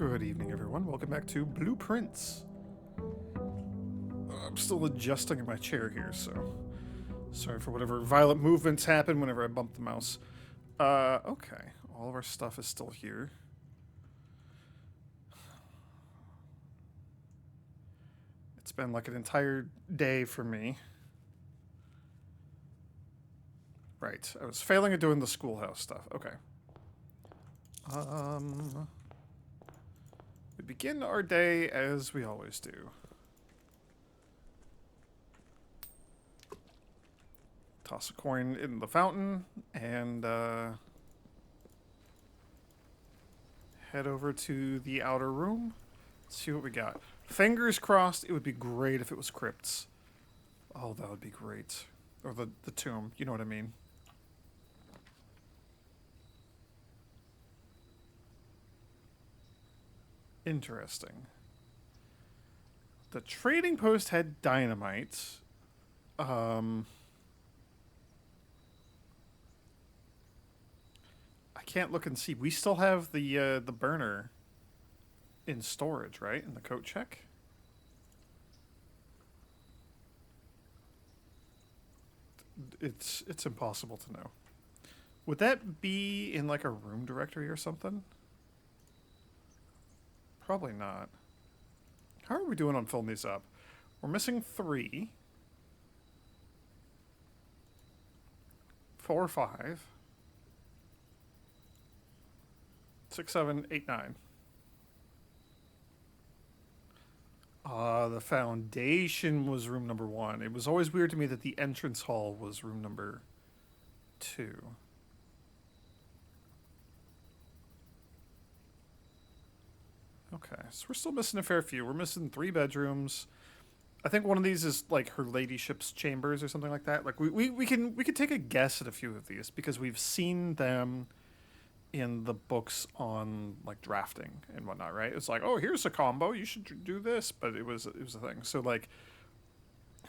Good evening, everyone. Welcome back to Blueprints. I'm still adjusting in my chair here, so sorry for whatever violent movements happen whenever I bump the mouse. Okay. All of our stuff is still here. It's been like an entire day for me. Right. I was failing at doing the schoolhouse stuff. Okay. We begin our day as we always do. Toss a coin in the fountain and head over to the outer room. See what we got. Fingers crossed, it would be great if it was crypts. Oh, that would be great. Or the tomb, you know what I mean. Interesting. The trading post had dynamite. I can't look and see. We still have the burner in storage, right? In the coat check. It's impossible to know. Would that be in like a room directory or something? Probably not. How are we doing on filling these up? We're missing 3. 4, 5. 6, 7, 8, 9. The foundation was room number 1. It was always weird to me that the entrance hall was room number 2. Okay, so we're still missing a fair few. We're missing 3 bedrooms. I think one of these is like her ladyship's chambers or something like that. Like we can take a guess at a few of these because we've seen them in the books on like drafting and whatnot, right? It's like, oh, here's a combo. You should do this, but it was a thing. So like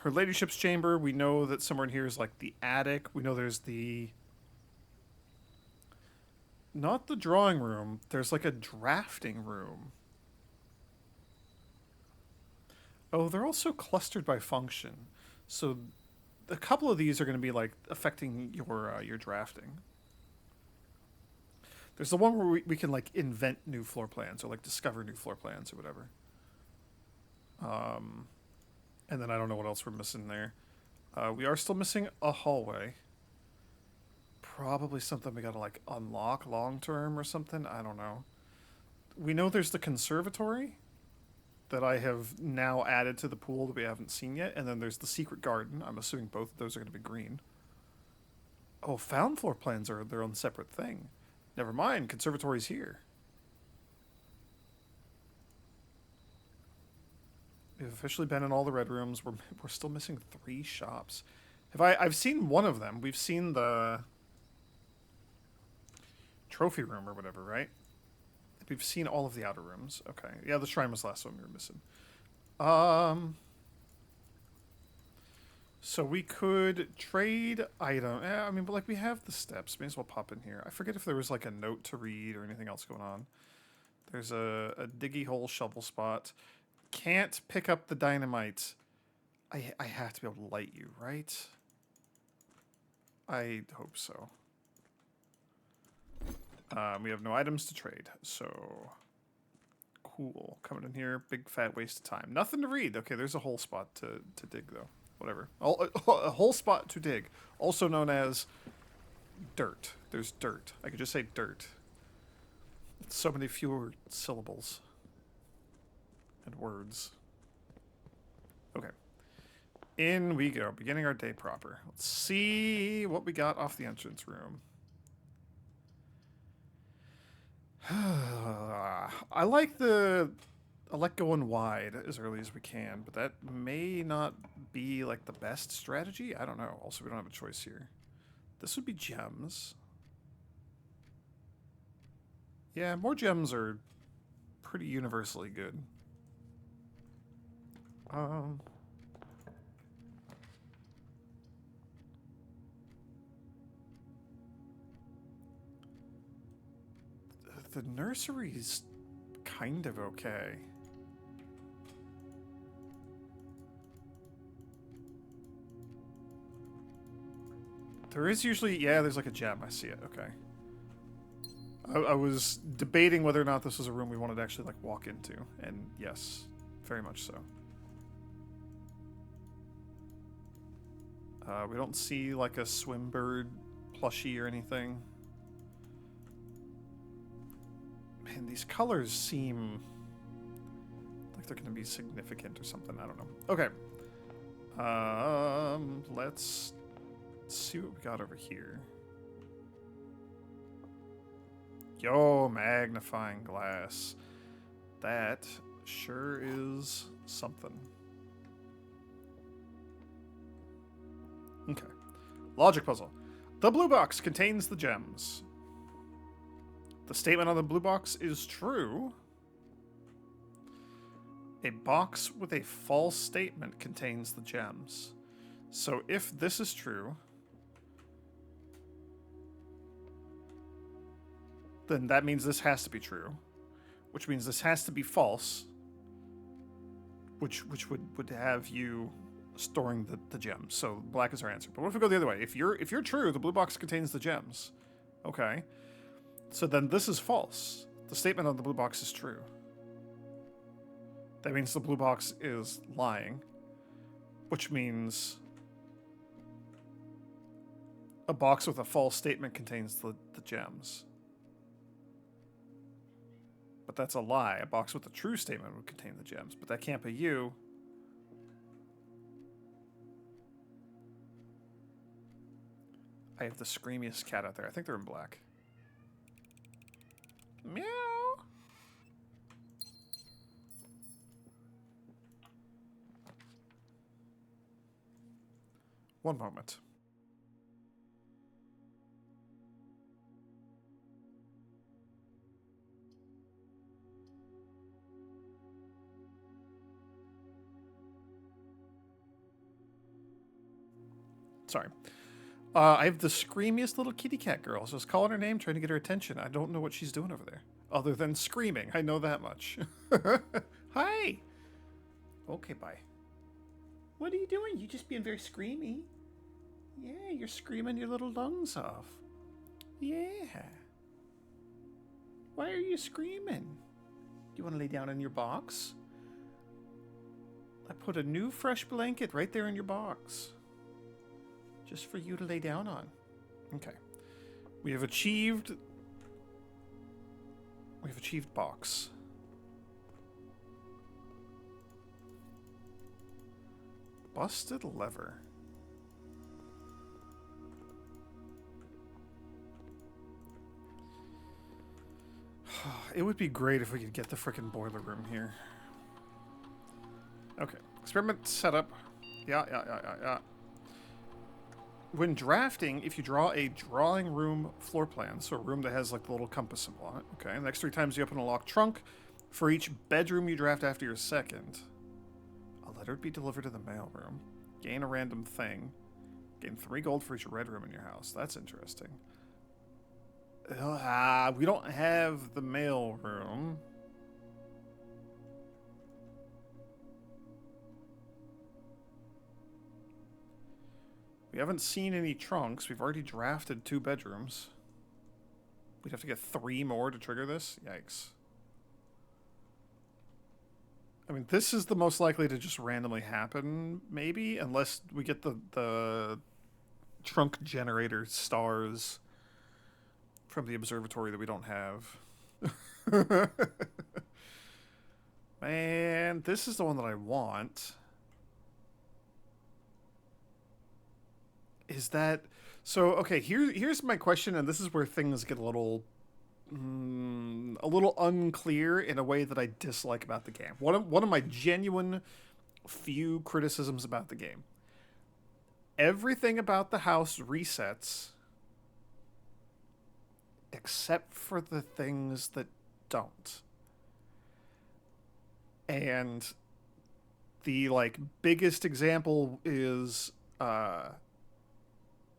her ladyship's chamber, we know that somewhere in here is like the attic. We know there's the not the drawing room. There's like a drafting room. Oh, they're also clustered by function. So a couple of these are going to be like affecting your drafting. There's the one where we can like invent new floor plans or like discover new floor plans or whatever. And then I don't know what else we're missing there. We are still missing a hallway. Probably something we gotta like unlock long term or something. I don't know. We know there's the conservatory that I have now added to the pool that we haven't seen yet, and then there's the secret garden. I'm assuming both of those are going to be green. Oh, found floor plans are their own separate thing. Never mind, conservatory's here. We've officially been in all the red rooms. We're still missing 3 shops. I've seen one of them. We've seen the trophy room or whatever, right? We've seen all of the outer rooms. Okay. Yeah, the shrine was the last one we were missing. So we could trade item. I mean, but like we have the steps. May as well pop in here. I forget if there was like a note to read or anything else going on. There's a diggy hole shovel spot. Can't pick up the dynamite. I have to be able to light you, right? I hope so. We have no items to trade, so cool. Coming in here, big fat waste of time. Nothing to read. Okay, there's a hole spot to dig though. Whatever. A whole spot to dig, also known as dirt. There's dirt. I could just say dirt. It's so many fewer syllables and words. Okay. In we go, beginning our day proper. Let's see what we got off the entrance room. I like going wide as early as we can, but that may not be like the best strategy. I don't know. Also, we don't have a choice here. This would be gems. Yeah, more gems are pretty universally good. The nursery's kind of okay. There is usually, yeah, there's like a gem. I see it. Okay. I was debating whether or not this was a room we wanted to actually like walk into, and yes, very much so. We don't see like a swim bird plushie or anything. Man, these colors seem like they're going to be significant or something. I don't know. Okay. Let's see what we got over here. Yo, magnifying glass. That sure is something. Okay. Logic puzzle. The blue box contains the gems. The statement on the blue box is true. A box with a false statement contains the gems. So if this is true, then that means this has to be true, which means this has to be false, which would have you storing the gems. So black is our answer. But what if we go the other way? If you're true, the blue box contains the gems. Okay. So then this is false. The statement on the blue box is true. That means the blue box is lying, which means a box with a false statement contains the gems. But that's a lie. A box with a true statement would contain the gems. But that can't be you. I have the screamiest cat out there. I think they're in black. Meow. One moment. Sorry. I have the screamiest little kitty cat girl. So I was calling her name, trying to get her attention. I don't know what she's doing over there. Other than screaming. I know that much. Hi! Okay, bye. What are you doing? You just being very screamy. Yeah, you're screaming your little lungs off. Yeah. Why are you screaming? Do you want to lay down in your box? I put a new fresh blanket right there in your box. Just for you to lay down on. Okay. We have achieved... We've achieved box. Busted lever. It would be great if we could get the frickin' boiler room here. Okay. Experiment setup. Yeah. When drafting, if you draw a drawing room floor plan, so a room that has like the little compass symbol on it, okay, the next 3 times you open a locked trunk, for each bedroom you draft after your second, a letter would be delivered to the mailroom. Gain a random thing. Gain 3 gold for each red room in your house. That's interesting. We don't have the mailroom. We haven't seen any trunks. We've already drafted 2 bedrooms. We'd have to get 3 more to trigger this? Yikes. I mean, this is the most likely to just randomly happen, maybe, unless we get the trunk generator stars from the observatory that we don't have. Man, this is the one that I want. Is that... So, okay, here's my question, and this is where things get a little unclear in a way that I dislike about the game. One of my genuine few criticisms about the game. Everything about the house resets except for the things that don't. And the like biggest example is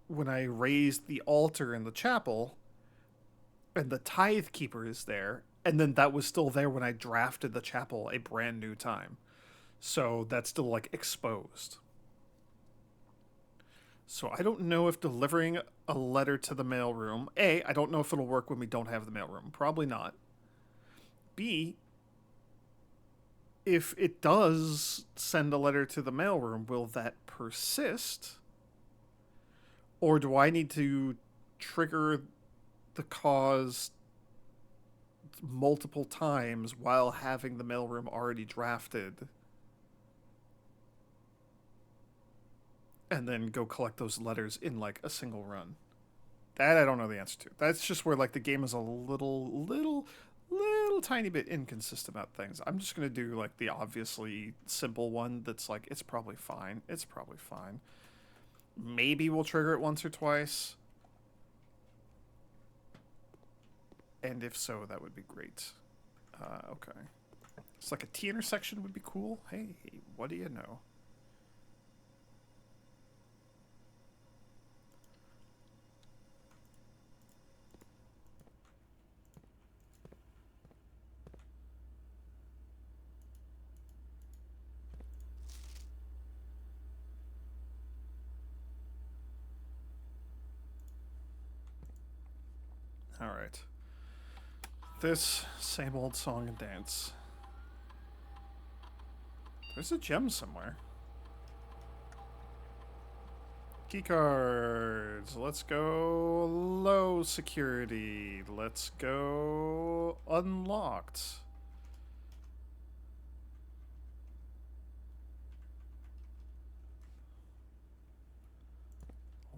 when I raised the altar in the chapel and the tithe keeper is there, And then that was still there when I drafted the chapel a brand new time. So that's still like exposed. So I don't know if delivering a letter to the mailroom, A, I don't know if it'll work when we don't have the mailroom. Probably not. B, if it does send a letter to the mailroom, will that persist? Or do I need to trigger the cause multiple times while having the mailroom already drafted and then go collect those letters in like a single run? That I don't know the answer to. That's just where like the game is a little tiny bit inconsistent about things. I'm just gonna do like the obviously simple one that's like it's probably fine. It's probably fine. Maybe we'll trigger it once or twice. And if so, that would be great. Okay. It's like a T intersection would be cool. Hey, what do you know? All right. This same old song and dance. There's a gem somewhere. Key cards. Let's go low security. Let's go unlocked.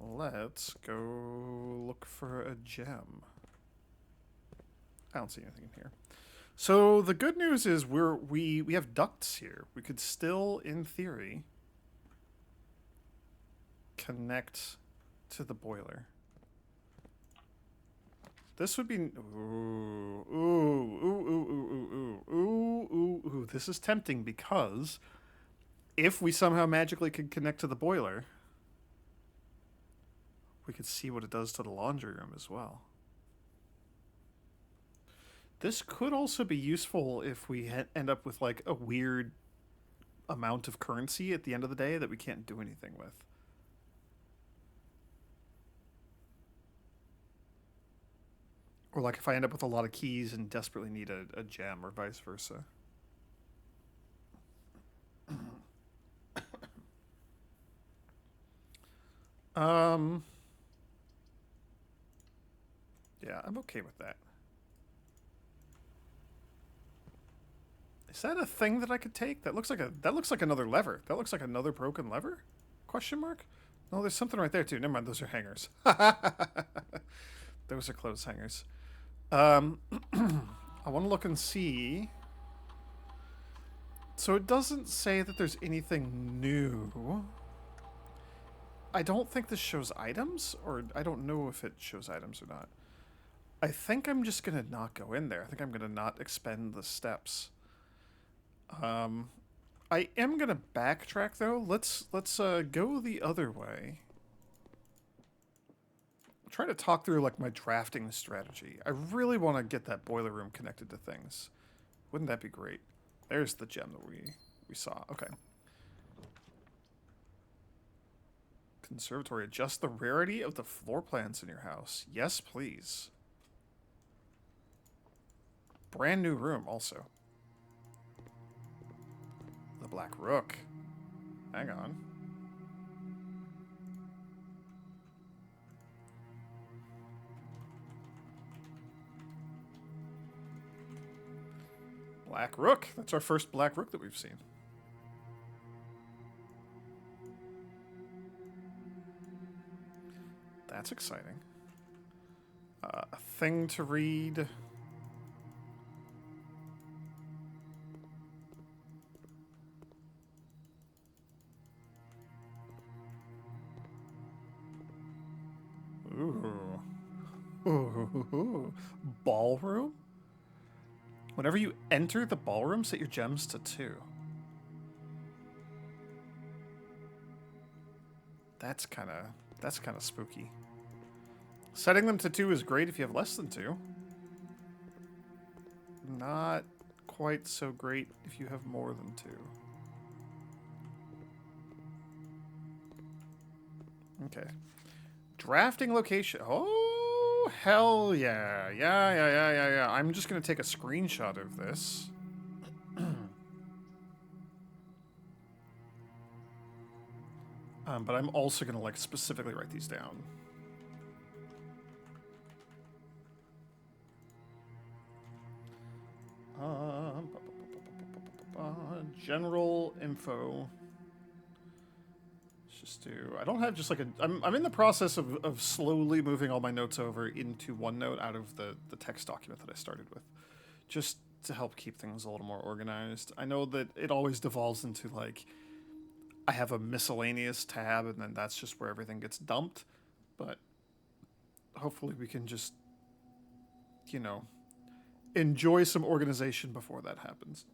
Let's go look for a gem. I don't see anything in here. So the good news is we have ducts here. We could still, in theory, connect to the boiler. This would be ooh. This is tempting because if we somehow magically could connect to the boiler, we could see what it does to the laundry room as well. This could also be useful if we end up with like a weird amount of currency at the end of the day that we can't do anything with. Or like if I end up with a lot of keys and desperately need a gem or vice versa. Yeah, I'm okay with that. Is that a thing that I could take? That looks like another lever. That looks like another broken lever? Question mark? No, there's something right there too. Never mind, those are hangers. Those are clothes hangers. I want to look and see. So it doesn't say that there's anything new. I don't think this shows items, or I don't know if it shows items or not. I think I'm just gonna not go in there. I think I'm gonna not expend the steps. I am gonna backtrack though. Let's go the other way. Try to talk through like my drafting strategy. I really want to get that boiler room connected to things. Wouldn't that be great? There's the gem that we saw. Okay. Conservatory. Adjust the rarity of the floor plans in your house. Yes, please. Brand new room also. The Black Rook. Hang on. Black Rook. That's our first Black Rook that we've seen. That's exciting. A thing to read. Ooh. Ooh. Ballroom? Whenever you enter the ballroom, set your gems to 2. That's kind of spooky. Setting them to 2 is great if you have less than 2. not quite so great if you have more than 2. Okay. Drafting location. Oh, hell yeah. Yeah. I'm just going to take a screenshot of this. But I'm also going to like specifically write these down. General info. Let's just do. I don't have just like a. I'm in the process of slowly moving all my notes over into OneNote out of the text document that I started with, just to help keep things a little more organized. I know that it always devolves into like I have a miscellaneous tab, and then that's just where everything gets dumped. But hopefully, we can just, you know, enjoy some organization before that happens.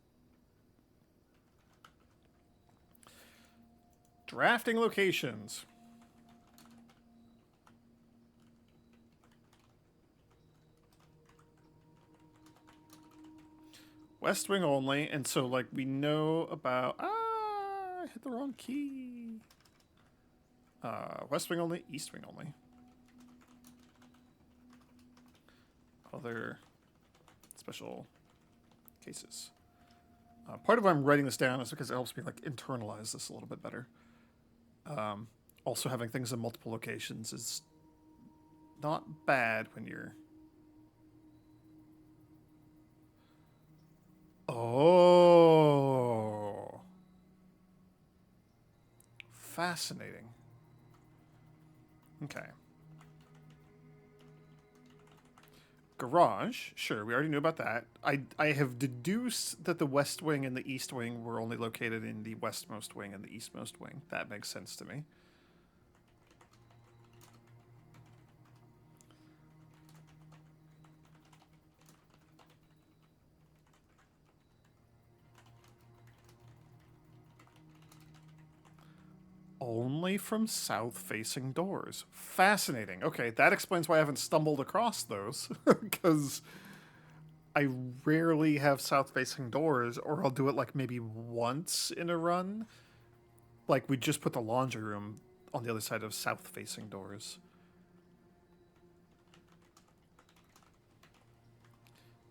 Drafting locations. West Wing only, and so like we know about. I hit the wrong key. West Wing only, East Wing only. Other special cases. Part of why I'm writing this down is because it helps me like internalize this a little bit better. Also, having things in multiple locations is not bad when you're. Oh, fascinating. Okay. Garage, sure, we already knew about that. I have deduced that the West Wing and the East Wing were only located in the westmost wing and the eastmost wing. That makes sense to me. Only from south-facing doors. Fascinating. Okay, that explains why I haven't stumbled across those, because I rarely have south-facing doors, or I'll do it like maybe once in a run. Like we just put the laundry room on the other side of south-facing doors.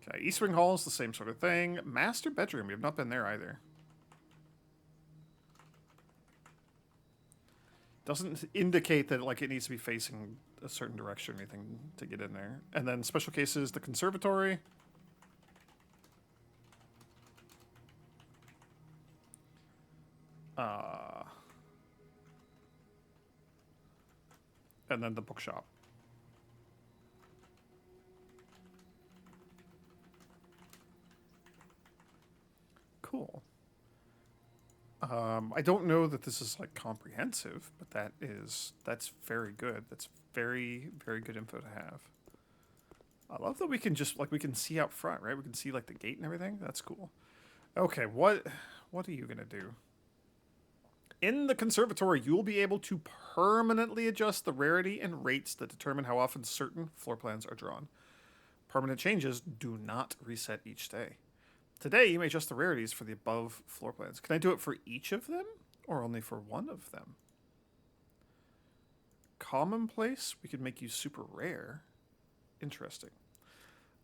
Okay, East Wing Hall is the same sort of thing. Master bedroom, we have not been there either. Doesn't indicate that like it needs to be facing a certain direction or anything to get in there. And then special cases, the conservatory. And then the bookshop. Cool. I don't know that this is like comprehensive, but that's very good. That's very, very good info to have. I love that we can just like we can see out front, right? We can see like the gate and everything. That's cool. Okay, what are you gonna do? In the conservatory, you will be able to permanently adjust the rarity and rates that determine how often certain floor plans are drawn. Permanent changes do not reset each day. Today, you may adjust the rarities for the above floor plans. Can I do it for each of them, or only for one of them? Commonplace, we could make you super rare. Interesting.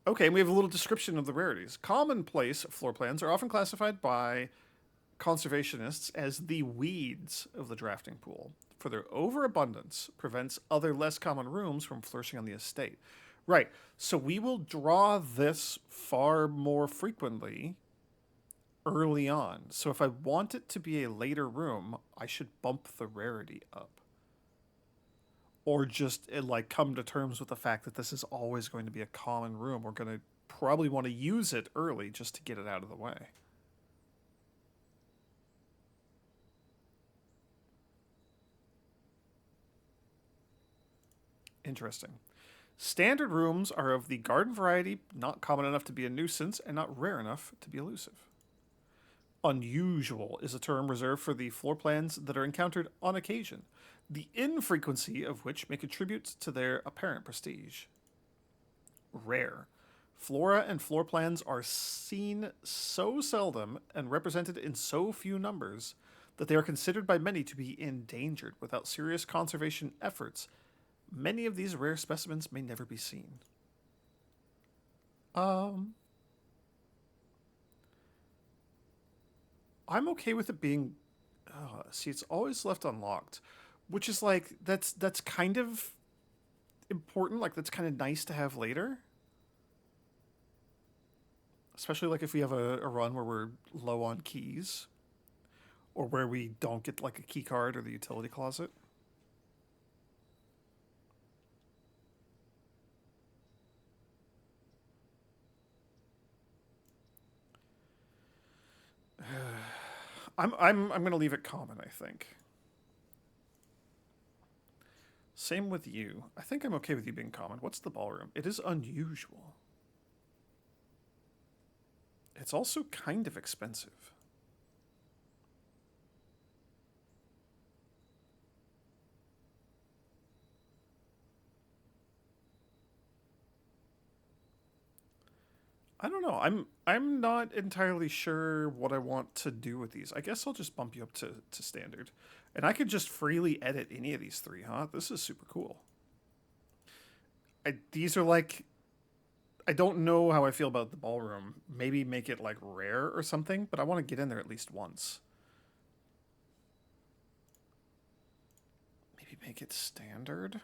Okay, and we have a little description of the rarities. Commonplace floor plans are often classified by conservationists as the weeds of the drafting pool, for their overabundance prevents other less common rooms from flourishing on the estate. Right, so we will draw this far more frequently early on. So if I want it to be a later room, I should bump the rarity up. Or just like come to terms with the fact that this is always going to be a common room. We're going to probably want to use it early just to get it out of the way. Interesting. Standard rooms are of the garden variety, not common enough to be a nuisance and not rare enough to be elusive. Unusual is a term reserved for the floor plans that are encountered on occasion, the infrequency of which may contribute to their apparent prestige. Rare. Flora and floor plans are seen so seldom and represented in so few numbers that they are considered by many to be endangered. Without serious conservation efforts, many of these rare specimens may never be seen. Um, I'm okay with it being. See, it's always left unlocked, which is like that's kind of important. Like that's kind of nice to have later, especially like if we have a run where we're low on keys, or where we don't get like a key card or the utility closet. I'm gonna leave it common, I think. Same with you. I think I'm okay with you being common. What's the ballroom? It is unusual. It's also kind of expensive. I don't know. I'm not entirely sure what I want to do with these. I guess I'll just bump you up to standard. And I could just freely edit any of these three, huh? This is super cool. These are like I don't know how I feel about the ballroom. Maybe make it like rare or something, but I want to get in there at least once. Maybe make it standard.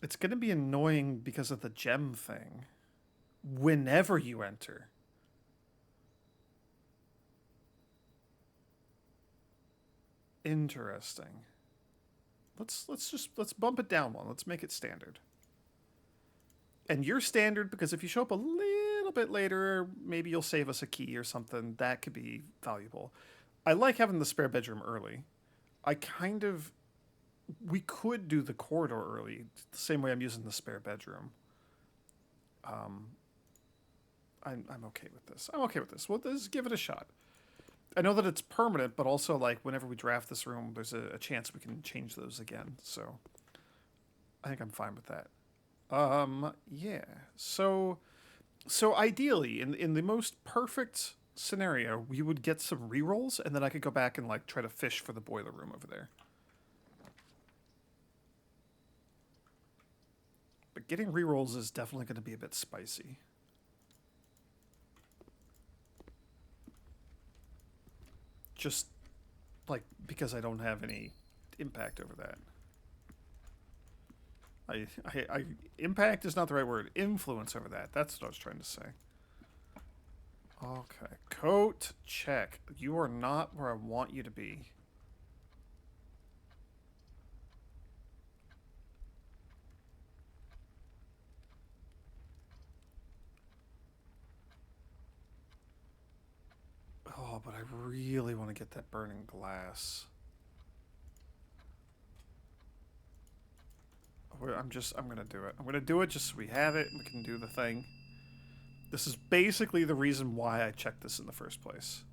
It's going to be annoying because of the gem thing. Whenever you enter. Interesting. Let's bump it down one. Let's make it standard. And you're standard because if you show up a little bit later, maybe you'll save us a key or something. That could be valuable. I like having the spare bedroom early. I kind of we could do the corridor early, the same way I'm using the spare bedroom. Um, I'm okay with this. I'm okay with this. Well, let's give it a shot. I know that it's permanent, but also like whenever we draft this room, there's a chance we can change those again. So I think I'm fine with that. Yeah. So ideally, in the most perfect scenario, we would get some rerolls, and then I could go back and like try to fish for the boiler room over there. But getting rerolls is definitely going to be a bit spicy. Just like because I don't have any impact over that. I impact is not the right word. Influence over that. That's what I was trying to say. Okay, coat check. You are not where I want you to be. Oh, but I really want to get that burning glass. I'm gonna do it. I'm gonna do it just so we have it and we can do the thing. This is basically the reason why I checked this in the first place.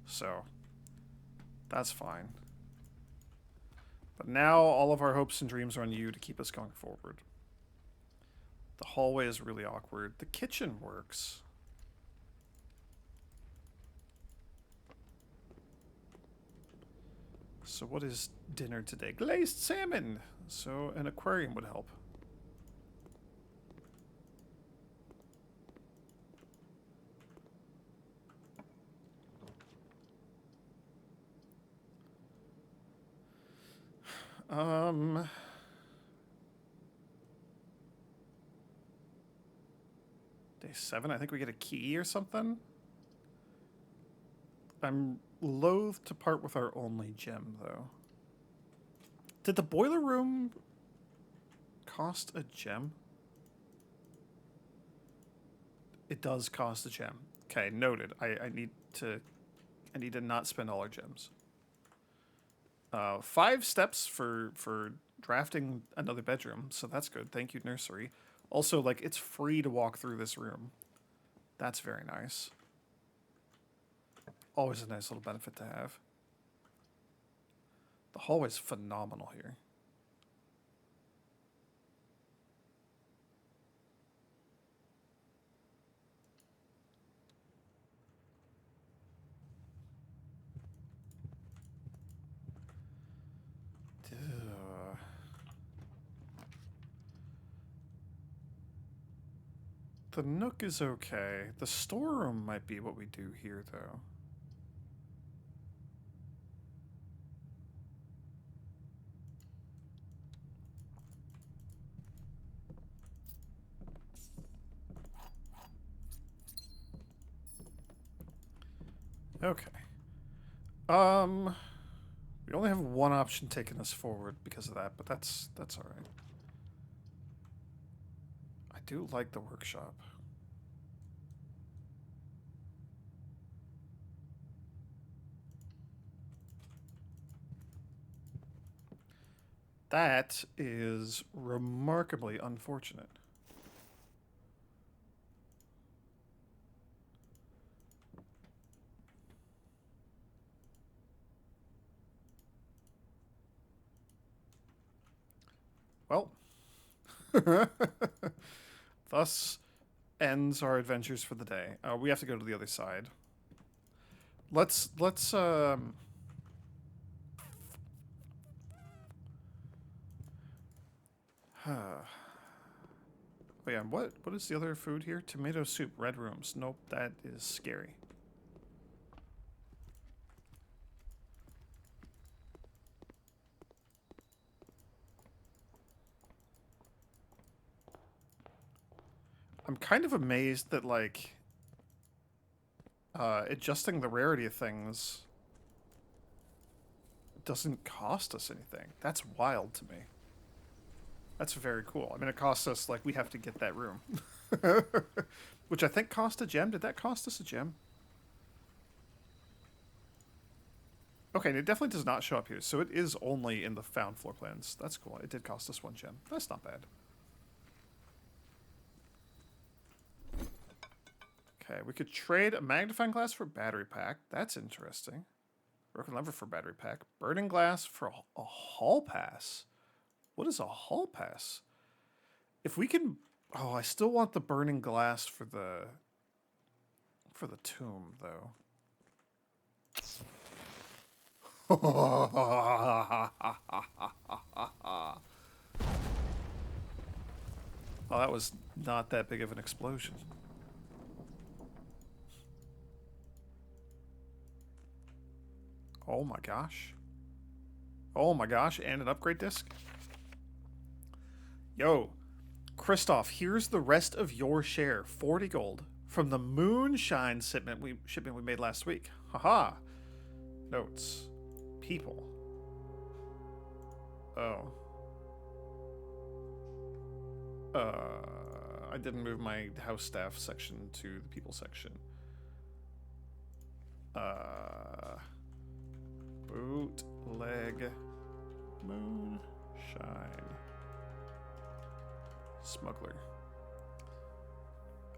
So, that's fine. But now all of our hopes and dreams are on you to keep us going forward. The hallway is really awkward. The kitchen works. So what is dinner today? Glazed salmon! So an aquarium would help. Um... Day 7, I think we get a key or something? I'm loath to part with our only gem, though. Did the boiler room cost a gem? It does cost a gem. Okay, noted. I need to not spend all our gems. 5 steps for drafting another bedroom, so that's good. Thank you, nursery. Also, like it's free to walk through this room. That's very nice. Always a nice little benefit to have. The hallway's phenomenal here. The Nook is okay. The storeroom might be what we do here, though. Okay. We only have one option taking us forward because of that, but that's all right. I do like the workshop. That is remarkably unfortunate. Well, thus ends our adventures for the day. We have to go to the other side. Let's oh yeah, what is the other food here? Tomato soup, red rooms. Nope, that is scary. I'm kind of amazed that, like, adjusting the rarity of things doesn't cost us anything. That's wild to me. That's very cool. I mean, it costs us, like, we have to get that room. Which I think cost a gem. Did that cost us a gem? Okay, and it definitely does not show up here. So it is only in the found floor plans. That's cool. It did cost us 1 gem. That's not bad. Okay, we could trade a magnifying glass for battery pack. That's interesting. Broken lever for battery pack. Burning glass for a hall pass. What is a hall pass? If we can... Oh, I still want the burning glass for the tomb, though. Oh, that was not that big of an explosion. Oh my gosh. Oh my gosh, and an upgrade disc? Yo, Kristoff, here's the rest of your share, 40 gold, from the moonshine shipment we made last week. Haha. Notes. People. Oh. I didn't move my house staff section to the people section. Bootleg moonshine smuggler.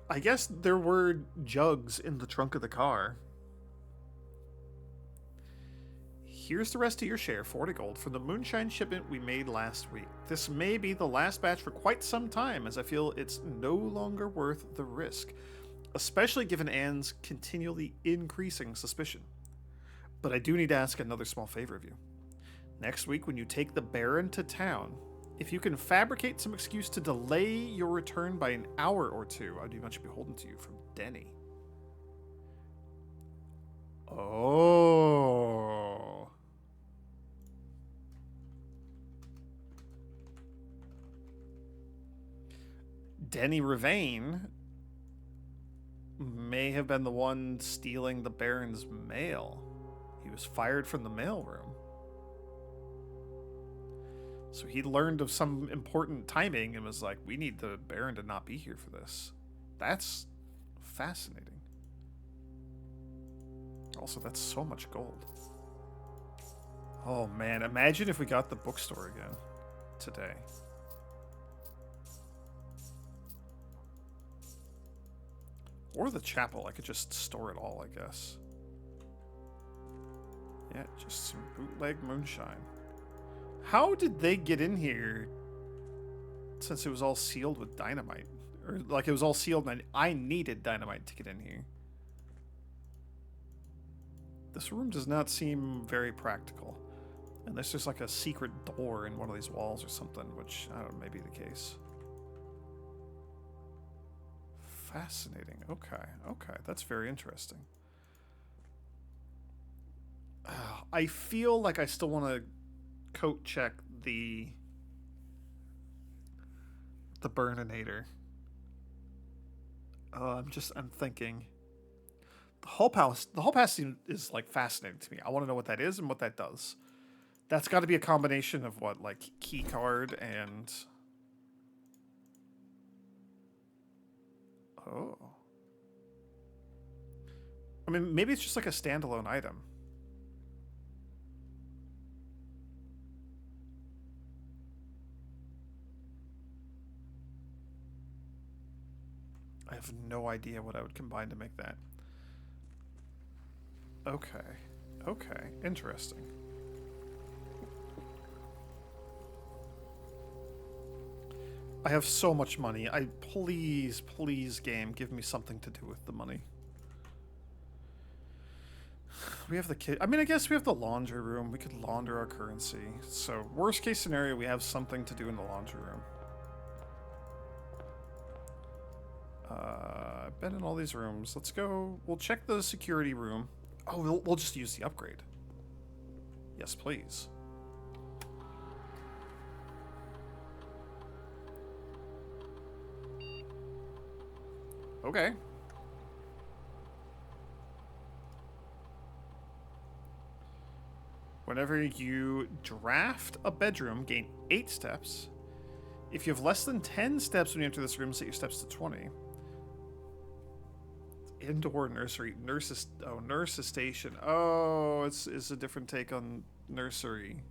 I guess there were jugs in the trunk of the car. Here's the rest of your share, 40 gold, from the moonshine shipment we made last week. This may be the last batch for quite some time, as I feel it's no longer worth the risk, especially given Anne's continually increasing suspicion. But I do need to ask another small favor of you. Next week, when you take the Baron to town, if you can fabricate some excuse to delay your return by an hour or two, I'd be much beholden to you. From Denny. Oh. Denny Ravain may have been the one stealing the Baron's mail. He was fired from the mailroom. So he learned of some important timing and was like, we need the Baron to not be here for this. That's fascinating. Also, that's so much gold. Oh man, imagine if we got the bookstore again today. Or the chapel. I could just store it all, I guess. Yeah, just some bootleg moonshine. How did they get in here since it was all sealed with dynamite? Or, like, it was all sealed and I needed dynamite to get in here. This room does not seem very practical. Unless there's, like, a secret door in one of these walls or something, which, I don't know, may be the case. Fascinating. Okay, okay. That's very interesting. I feel like I still want to coat check the Burninator. I'm thinking. The Hull Pass is like fascinating to me. I want to know what that is and what that does. That's got to be a combination of what, like key card and. Oh. I mean, maybe it's just like a standalone item. I have no idea what I would combine to make that. Okay. Okay. Interesting. I have so much money. Please, game, give me something to do with the money. We have the kid. I mean, I guess we have the laundry room. We could launder our currency. So, worst case scenario, we have something to do in the laundry room. I've been in all these rooms. Let's go. We'll check the security room. Oh, we'll just use the upgrade. Yes, please. Okay. Whenever you draft a bedroom, gain 8 steps. If you have less than 10 steps when you enter this room, set your steps to 20. Indoor nursery. Nurses station. Oh, it's a different take on nursery.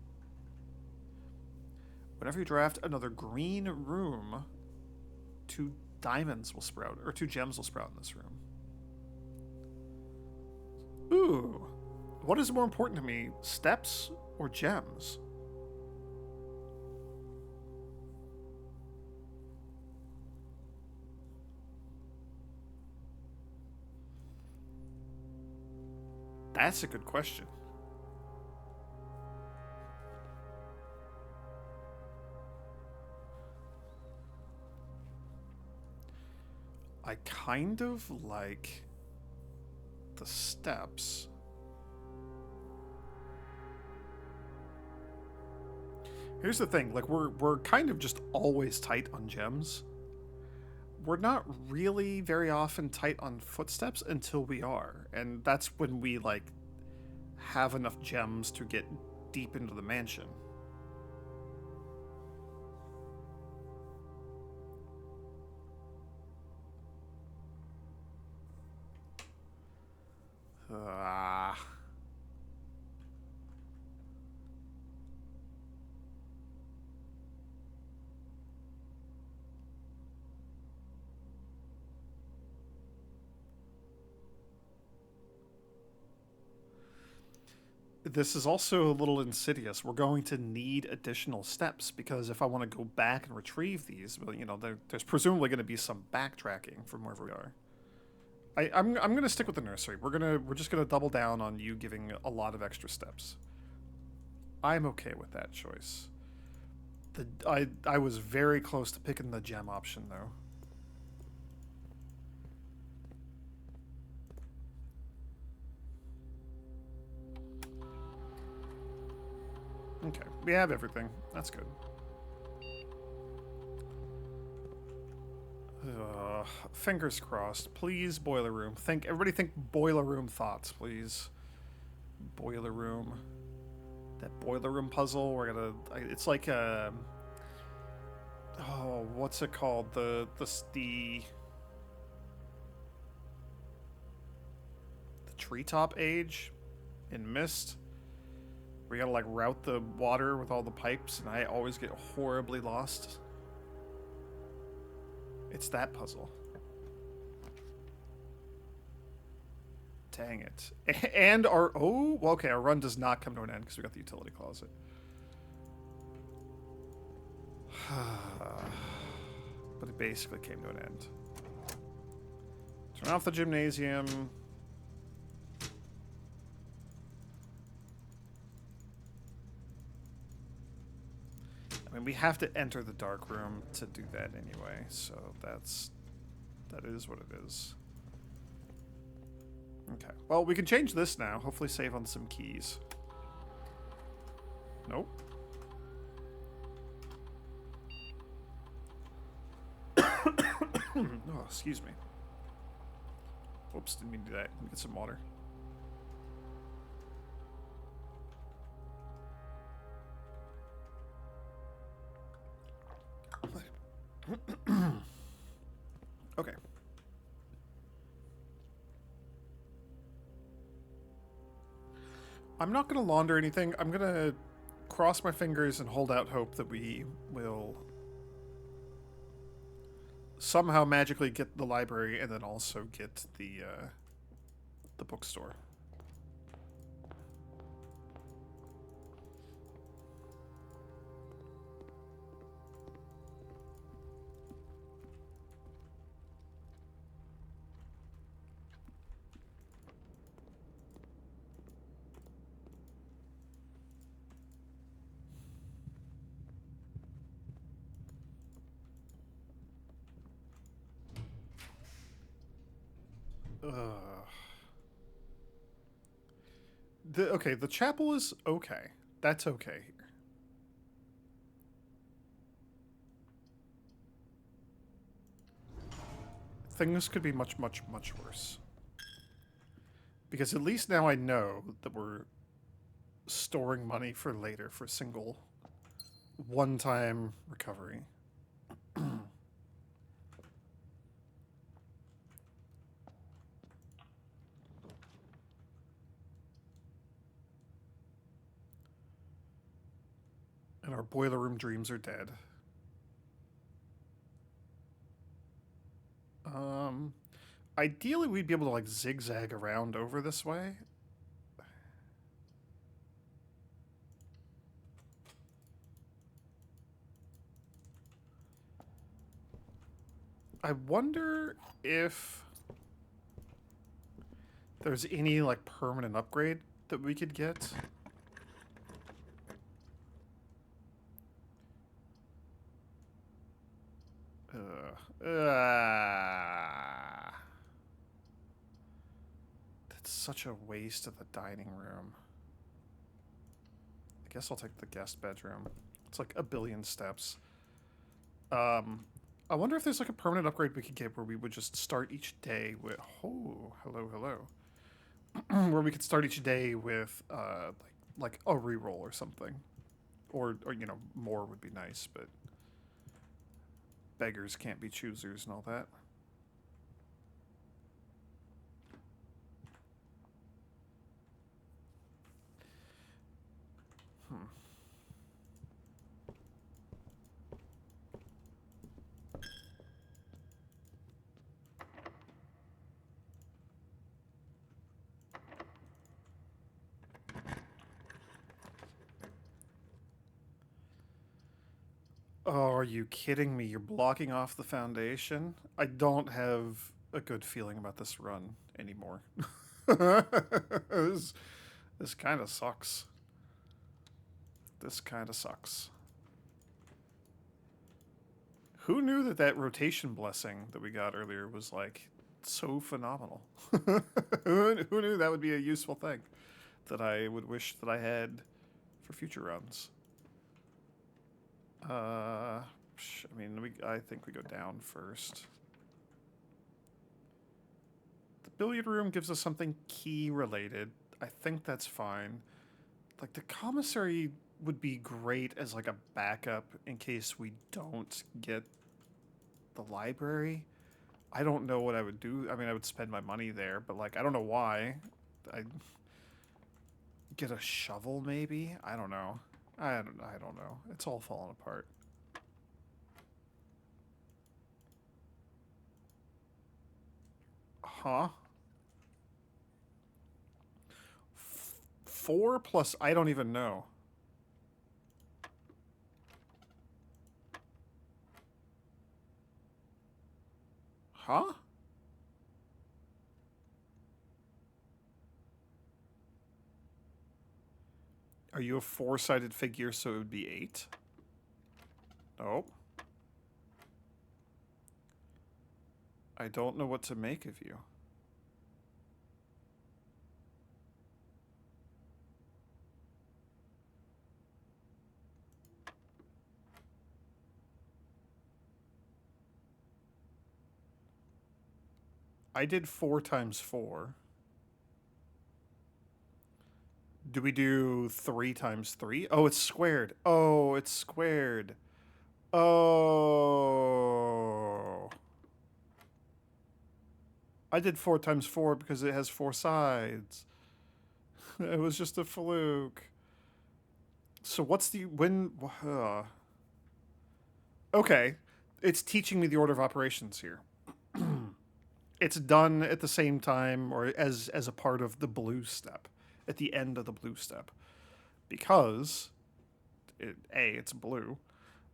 Whenever you draft another green room, 2 diamonds will sprout, or 2 gems will sprout in this room. Ooh. What is more important to me, steps or gems? That's a good question. I kind of like the steps. Here's the thing, like we're kind of just always tight on gems. We're not really very often tight on footsteps until we are, and that's when we like have enough gems to get deep into the mansion. This is also a little insidious. We're going to need additional steps because if I want to go back and retrieve these, well, you know, there's presumably going to be some backtracking from wherever we are. I'm going to stick with the nursery. We're just going to double down on you giving a lot of extra steps. I'm okay with that choice. I was very close to picking the gem option though. Okay, we have everything. That's good. Fingers crossed. Please, boiler room. Everybody think boiler room thoughts, please. Boiler room. That boiler room puzzle. It's like a. Oh, what's it called? The treetop age in Myst. We gotta like route the water with all the pipes, and I always get horribly lost. It's that puzzle. Dang it. And our... Oh, well, okay, our run does not come to an end because we got the utility closet. But it basically came to an end. Turn off the gymnasium. I mean, we have to enter the dark room to do that anyway, so that is what it is. Okay. Well, we can change this now. Hopefully save on some keys. Nope. Oh, excuse me. Whoops, didn't mean to do that. Let me get some water. Okay. I'm not going to launder anything. I'm going to cross my fingers and hold out hope that we will somehow magically get the library and then also get the bookstore. Okay, the chapel is okay. That's okay here. Things could be much, much, much worse. Because at least now I know that we're storing money for later for single one-time recovery. And our boiler room dreams are dead. Ideally we'd be able to like zigzag around over this way. I wonder if there's any like permanent upgrade that we could get. That's such a waste of the dining room. I guess I'll take the guest bedroom. It's like a billion steps. I wonder if there's like a permanent upgrade we could get where we would just start each day with... Oh, hello, hello. Where we could start each day with like a reroll or something. Or, you know, more would be nice, but... beggars can't be choosers and all that. Oh, are you kidding me? You're blocking off the foundation? I don't have a good feeling about this run anymore. This kind of sucks. This kind of sucks. Who knew that that rotation blessing that we got earlier was, like, so phenomenal? Who knew that would be a useful thing that I would wish that I had for future runs? I mean, I think we go down first. The billiard room gives us something key related. I think that's fine. Like, the commissary would be great as, like, a backup in case we don't get the library. I don't know what I would do. I mean, I would spend my money there, but, like, I don't know why. I'd get a shovel, maybe? I don't know. I don't know. It's all falling apart. Huh? 4 plus I don't even know. Huh? Are you a 4-sided figure, so it would be 8? Nope. I don't know what to make of you. I did 4 times 4. Do we do 3 times 3? Oh, it's squared. Oh, it's squared. Oh. I did 4 times 4 because it has 4 sides. It was just a fluke. So what's the... when... Okay. It's teaching me the order of operations here. It's done at the same time or as a part of the blue step. At the end of the blue step. Because... A, it's blue.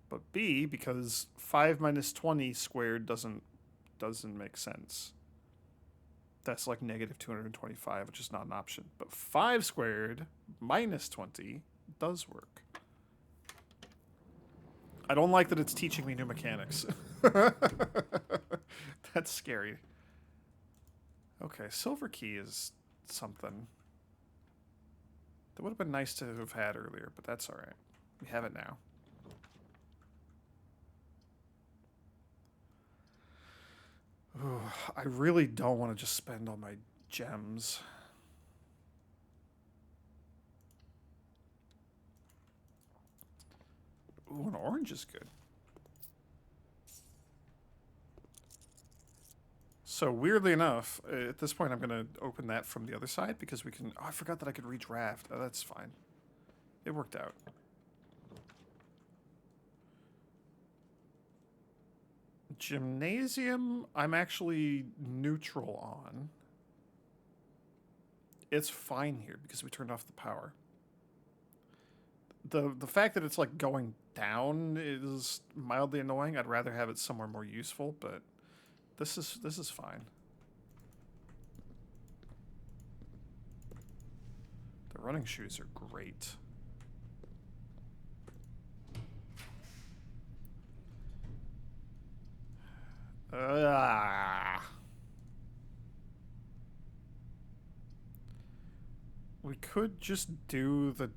But B, because 5 minus 20 squared doesn't make sense. That's like negative 225, which is not an option. But 5 squared minus 20 does work. I don't like that it's teaching me new mechanics. That's scary. Okay, silver key is something. That would have been nice to have had earlier, but that's alright. We have it now. Ooh, I really don't want to just spend all my gems. Ooh, an orange is good. So weirdly enough, at this point I'm going to open that from the other side because we can... Oh, I forgot that I could redraft. Oh, that's fine. It worked out. Gymnasium, I'm actually neutral on. It's fine here because we turned off the power. The fact that it's like going down is mildly annoying. I'd rather have it somewhere more useful, but this is fine. The running shoes are great. We could just do the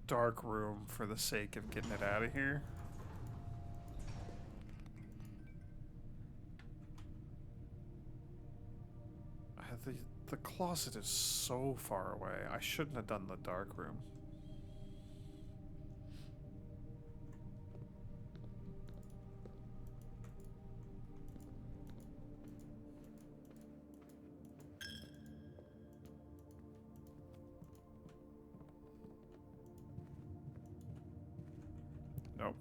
dark room for the sake of getting it out of here. The closet is so far away. I shouldn't have done the dark room. Nope.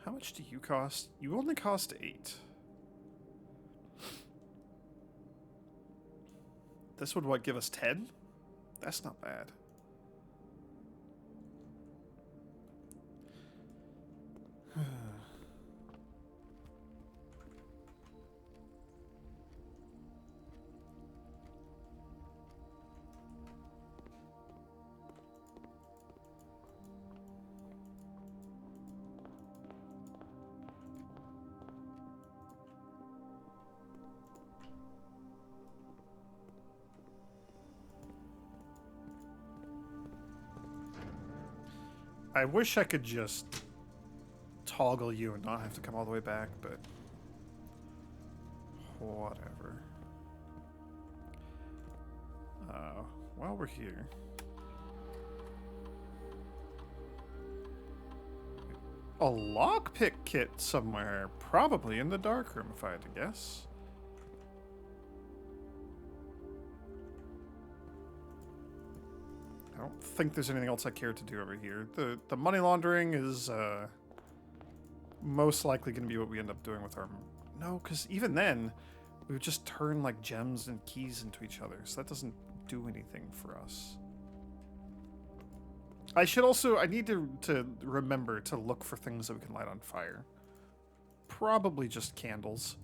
How much do you cost? You only cost 8. This would, what, give us 10? That's not bad. I wish I could just toggle you and not have to come all the way back, but whatever. While we're here, a lockpick kit somewhere, probably in the darkroom if I had to guess. I don't think there's anything else I care to do over here. The money laundering is most likely going to be what we end up doing with our... No, because even then, We would just turn like gems and keys into each other, so that doesn't do anything for us. I need to remember to look for things that we can light on fire. Probably just candles.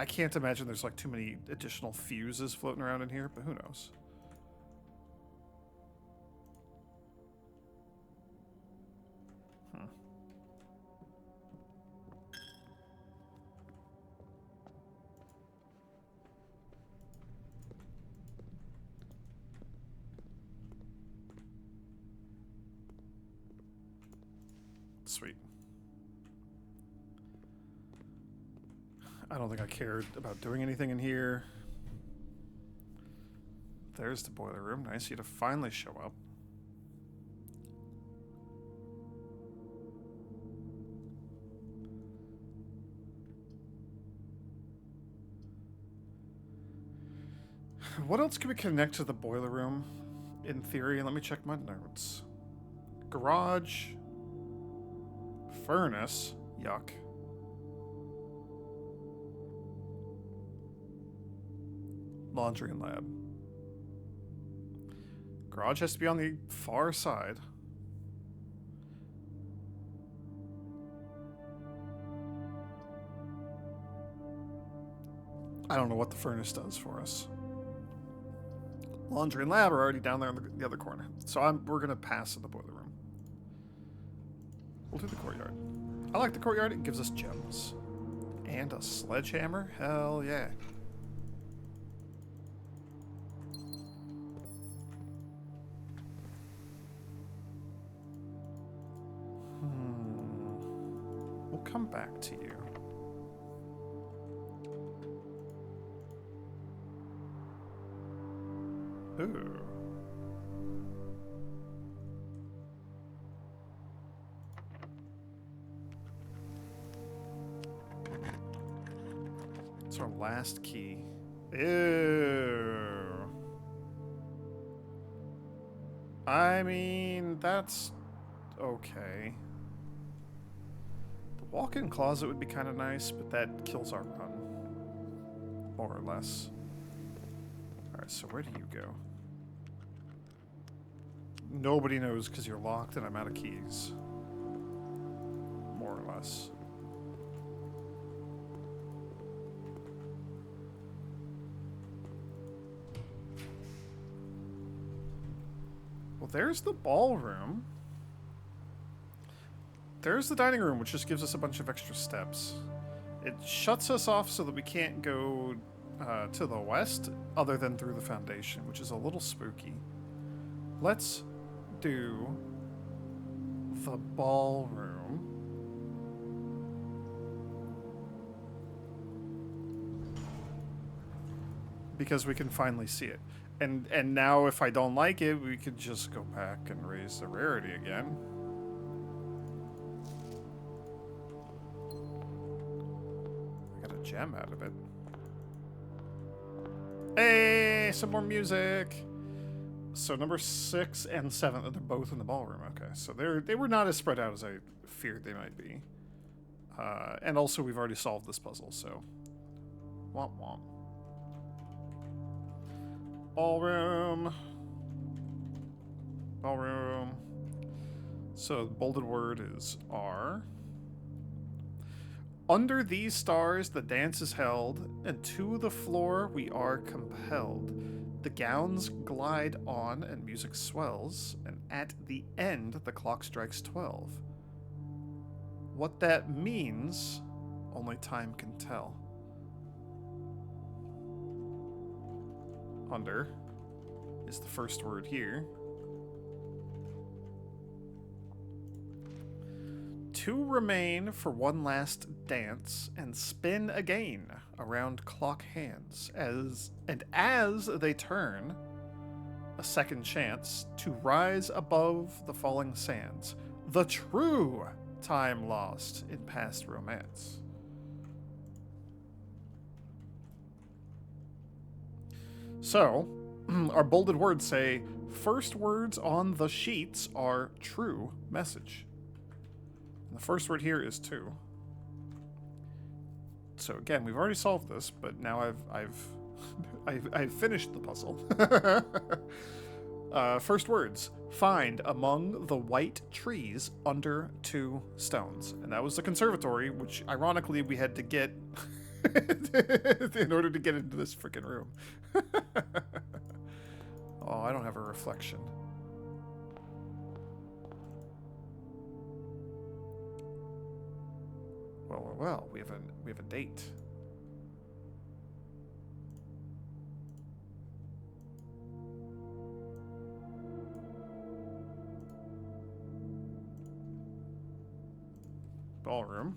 I can't imagine there's like too many additional fuses floating around in here, but who knows? Sweet. I don't think I cared about doing anything in here. There's the boiler room. Nice of you to finally show up. What else can we connect to the boiler room? In theory, let me check my notes. Garage. Furnace. Yuck. Laundry and lab. Garage has to be on the far side. I don't know what the furnace does for us. Laundry and lab are already down there in the other corner. So we're going to pass in the boiler room. We'll do the courtyard. I like the courtyard. It gives us gems. And a sledgehammer? Hell yeah. We'll come back to you. Ooh. It's our last key. Ew. I mean, that's okay. The walk-in closet would be kind of nice, but that kills our run. More or less. Alright, so where do you go? Nobody knows because you're locked and I'm out of keys. More or less. Well, there's the ballroom. There's the dining room, which just gives us a bunch of extra steps. It shuts us off so that we can't go to the west other than through the foundation, which is a little spooky. Let's do the ballroom. Because we can finally see it. And now if I don't like it, we could just go back and raise the rarity again. I got a gem out of it. Hey, some more music. So number 6 and 7, they're both in the ballroom. Okay, so they were not as spread out as I feared they might be. And also we've already solved this puzzle, so womp womp. Ballroom. Ballroom. So the bolded word is R. Under these stars the dance is held, and to the floor we are compelled. The gowns glide on and music swells, and at the end the clock strikes 12. What that means, only time can tell. Under is the first word here. Two remain for one last dance and spin again around clock hands as they turn, a second chance to rise above the falling sands, the true time lost in past romance. So, our bolded words say, first words on the sheets are true message. And the first word here is to. So again, we've already solved this, but now I've finished the puzzle. First words: find among the white trees under 2 stones, and that was the conservatory, which ironically we had to get in order to get into this freaking room. Oh, I don't have a reflection. Well, we have a date. Ballroom.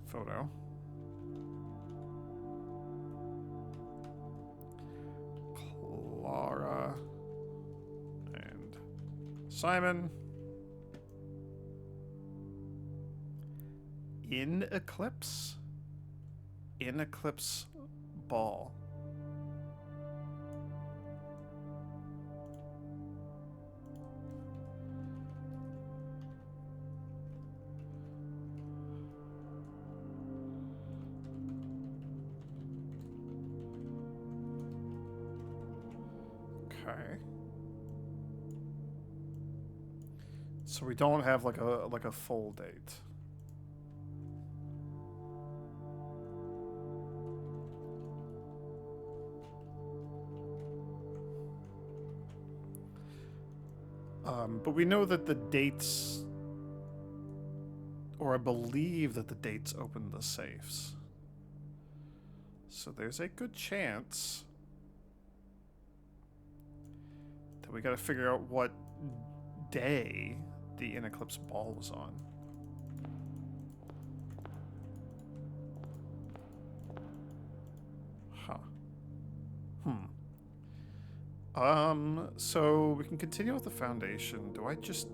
Photo. Clara and Simon. In Eclipse? In Eclipse Ball. Okay. So we don't have like a full date. But we know that the dates, or I believe that the dates open the safes. So there's a good chance that we gotta figure out what day the In Eclipse Ball was on. Huh. So we can continue with the foundation. Do I just...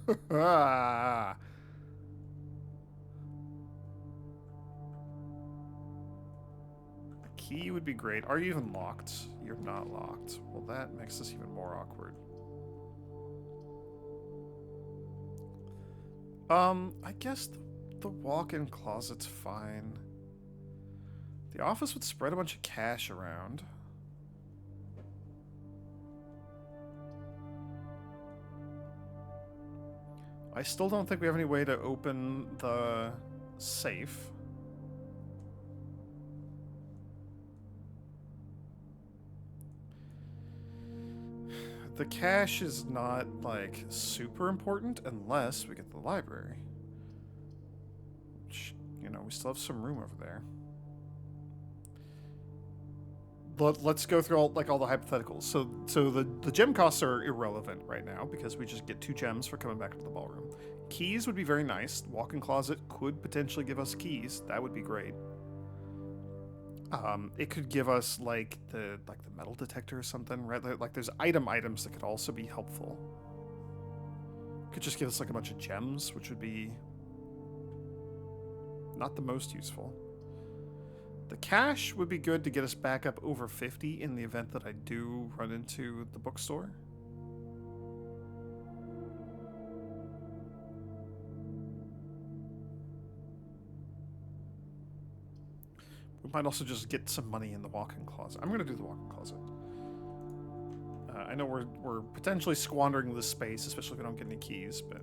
A key would be great. Are you even locked? You're not locked. Well, that makes this even more awkward. I guess the walk-in closet's fine. The office would spread a bunch of cash around. I still don't think we have any way to open the safe. The cash is not, like, super important unless we get the library. Which, you know, we still have some room over there. Let's go through all the hypotheticals. So the gem costs are irrelevant right now because we just get 2 gems for coming back into the ballroom. Keys would be very nice. Walk-in closet could potentially give us keys. That would be great. It could give us like the metal detector or something, right? Like there's items that could also be helpful. Could just give us like a bunch of gems, which would be not the most useful. The cash would be good to get us back up over 50 in the event that I do run into the bookstore. We might also just get some money in the walk-in closet. I'm going to do the walk-in closet. I know we're potentially squandering this space, especially if we don't get any keys, but...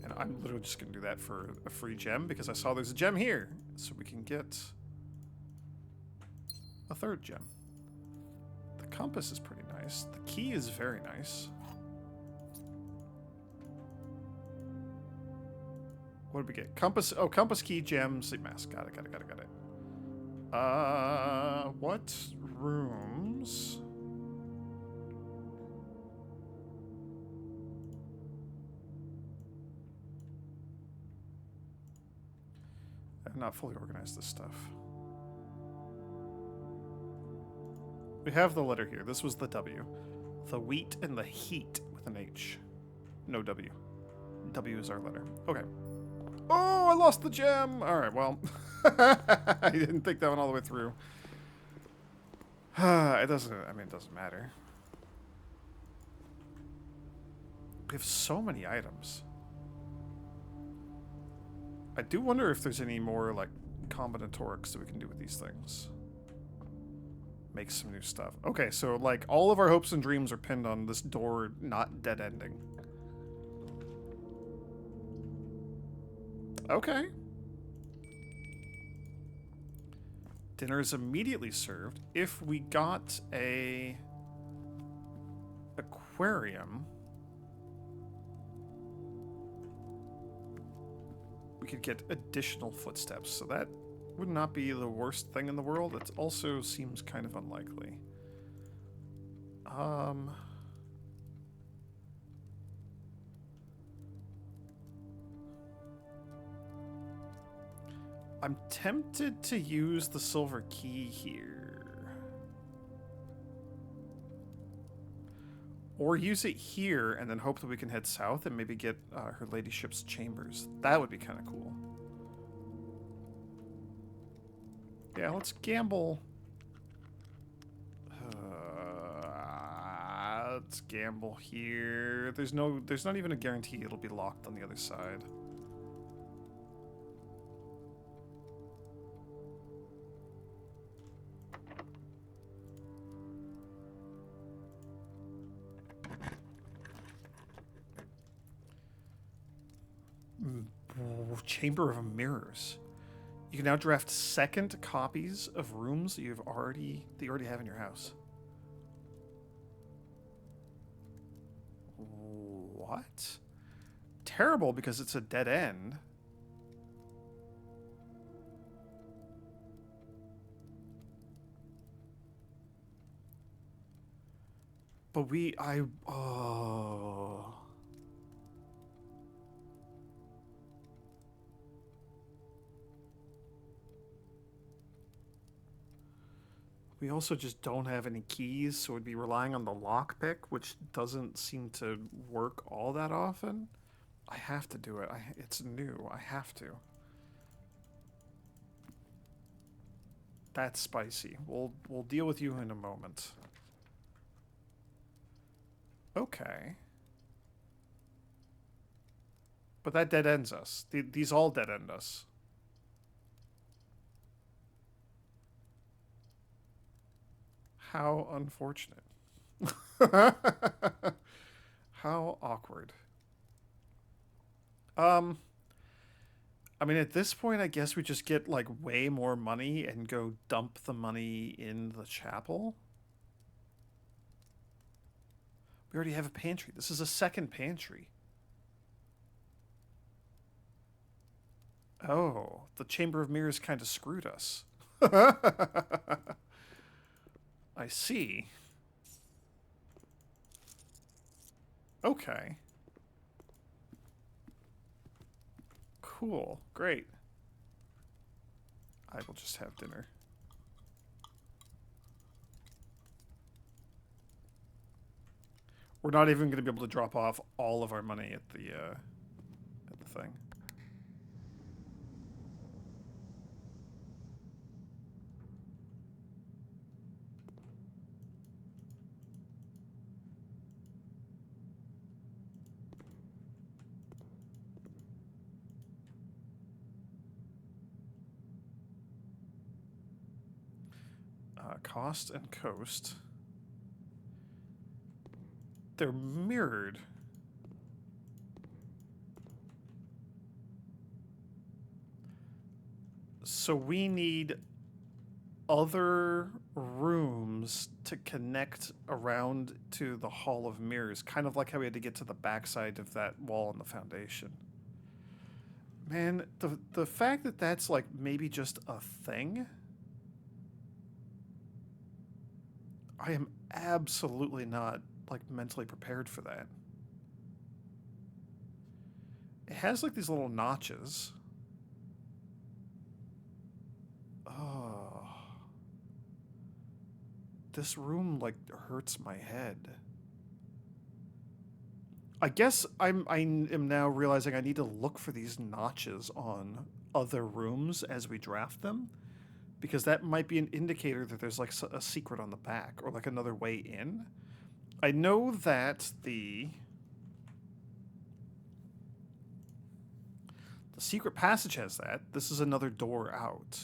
And I'm literally just going to do that for a free gem, because I saw there's a gem here, so we can get a 3rd gem. The compass is pretty nice. The key is very nice. What did we get? Compass. Oh, compass, key, gem, sleep mask. Got it. What rooms? I've not fully organized this stuff. We have the letter here. This was the W. The wheat and the heat with an H. No W. W is our letter. Okay. Oh, I lost the gem! Alright, well. I didn't think that one all the way through. It doesn't matter. We have so many items. I do wonder if there's any more, like, combinatorics that we can do with these things. Make some new stuff. Okay, so, like, all of our hopes and dreams are pinned on this door not dead-ending. Okay. Dinner is immediately served. If we got a aquarium, we could get additional footsteps, so that would not be the worst thing in the world. It also seems kind of unlikely. I'm tempted to use the silver key here. Or use it here and then hope that we can head south and maybe get her ladyship's chambers. That would be kind of cool. Yeah, let's gamble. Let's gamble here. There's not even a guarantee it'll be locked on the other side. Chamber of Mirrors. You can now draft second copies of rooms that you already have in your house. What? Terrible because it's a dead end. But oh. We also just don't have any keys, so we'd be relying on the lockpick, which doesn't seem to work all that often. I have to do it. It's new. I have to. That's spicy. We'll deal with you in a moment. Okay. But that dead ends us. These all dead end us. How unfortunate. How awkward. I mean, at this point, I guess we just get, like, way more money and go dump the money in the chapel. We already have a pantry. This is a second pantry. Oh, the Chamber of Mirrors kind of screwed us. I see. Okay. Cool. Great. I will just have dinner. We're not even going to be able to drop off all of our money at the thing. Cost and coast. They're mirrored. So we need other rooms to connect around to the Hall of Mirrors, kind of like how we had to get to the backside of that wall in the foundation. Man, the fact that that's, like, maybe just a thing, I am absolutely not, like, mentally prepared for that. It has, like, these little notches. Oh. This room, like, hurts my head. I guess I am now realizing I need to look for these notches on other rooms as we draft them, because that might be an indicator that there's, like, a secret on the back or, like, another way in. I know that the Secret Passage has that. This is another door out.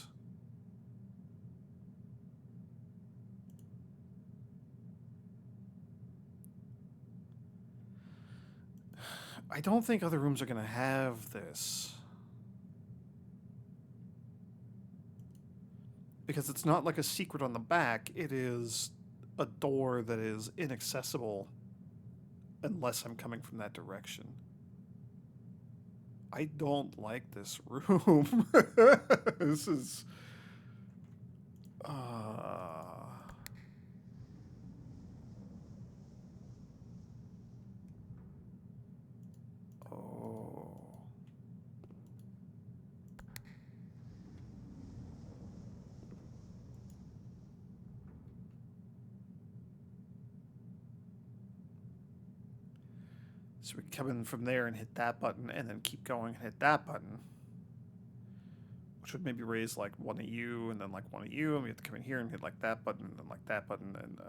I don't think other rooms are going to have this. Because it's not like a secret on the back. It is a door that is inaccessible unless I'm coming from that direction. I don't like this room. This is... Oh. So we can come in from there and hit that button, and then keep going and hit that button. Which would maybe raise like one of you, and then like one of you, and we have to come in here and hit like that button, and then like that button, and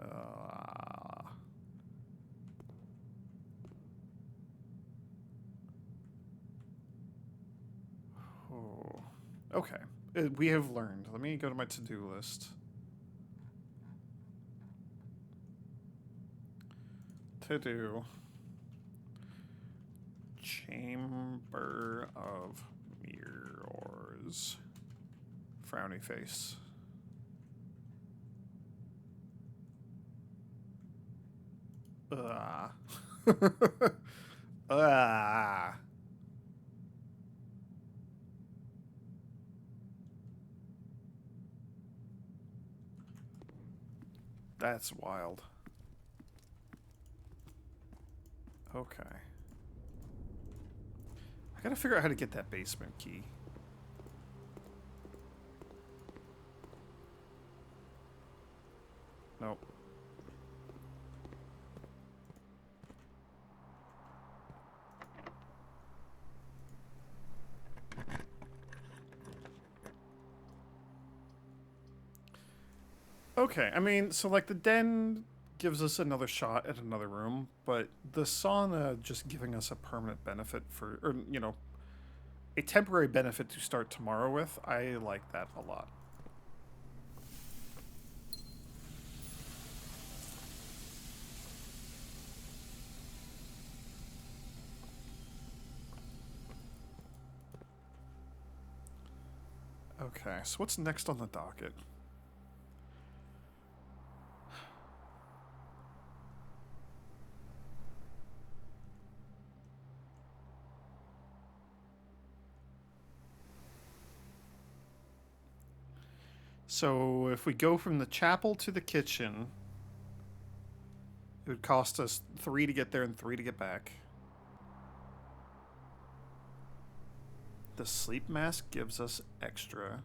Oh. Okay. We have learned. Let me go to my to-do list. To-do. Chamber of Mirrors. Frowny face. That's wild. Okay. I gotta figure out how to get that basement key. Nope. Okay, I mean, so like the den gives us another shot at another room, but the sauna just giving us a permanent benefit for, or, you know, a temporary benefit to start tomorrow with, I like that a lot. Okay, so what's next on the docket? So if we go from the chapel to the kitchen, it would cost us 3 to get there and 3 to get back. The sleep mask gives us extra.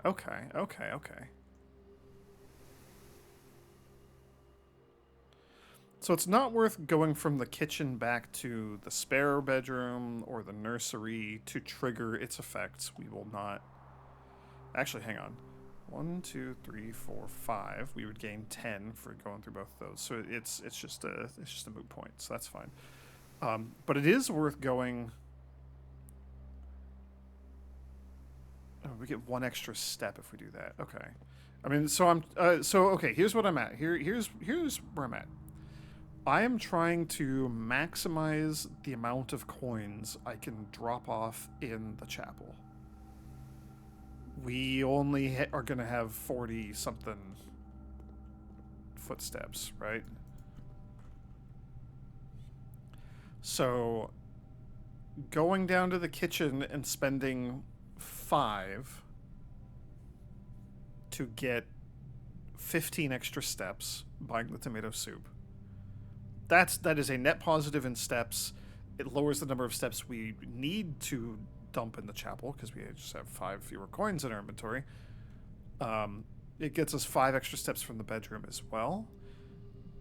Okay, okay, okay. So it's not worth going from the kitchen back to the spare bedroom or the nursery to trigger its effects. We will not... Actually, hang on. 1, 2, 3, 4, 5. We would gain 10 for going through both of those. So it's just a moot point. So that's fine. But it is worth going... Oh, we get 1 extra step if we do that. Okay. I mean, so I'm okay, here's what I'm at. Here's where I'm at. I am trying to maximize the amount of coins I can drop off in the chapel. We only are going to have 40 something footsteps, right? So going down to the kitchen and spending 5 to get 15 extra steps, buying the tomato soup. That is a net positive in steps. It lowers the number of steps we need to dump in the chapel because we just have 5 fewer coins in our inventory. It gets us 5 extra steps from the bedroom as well.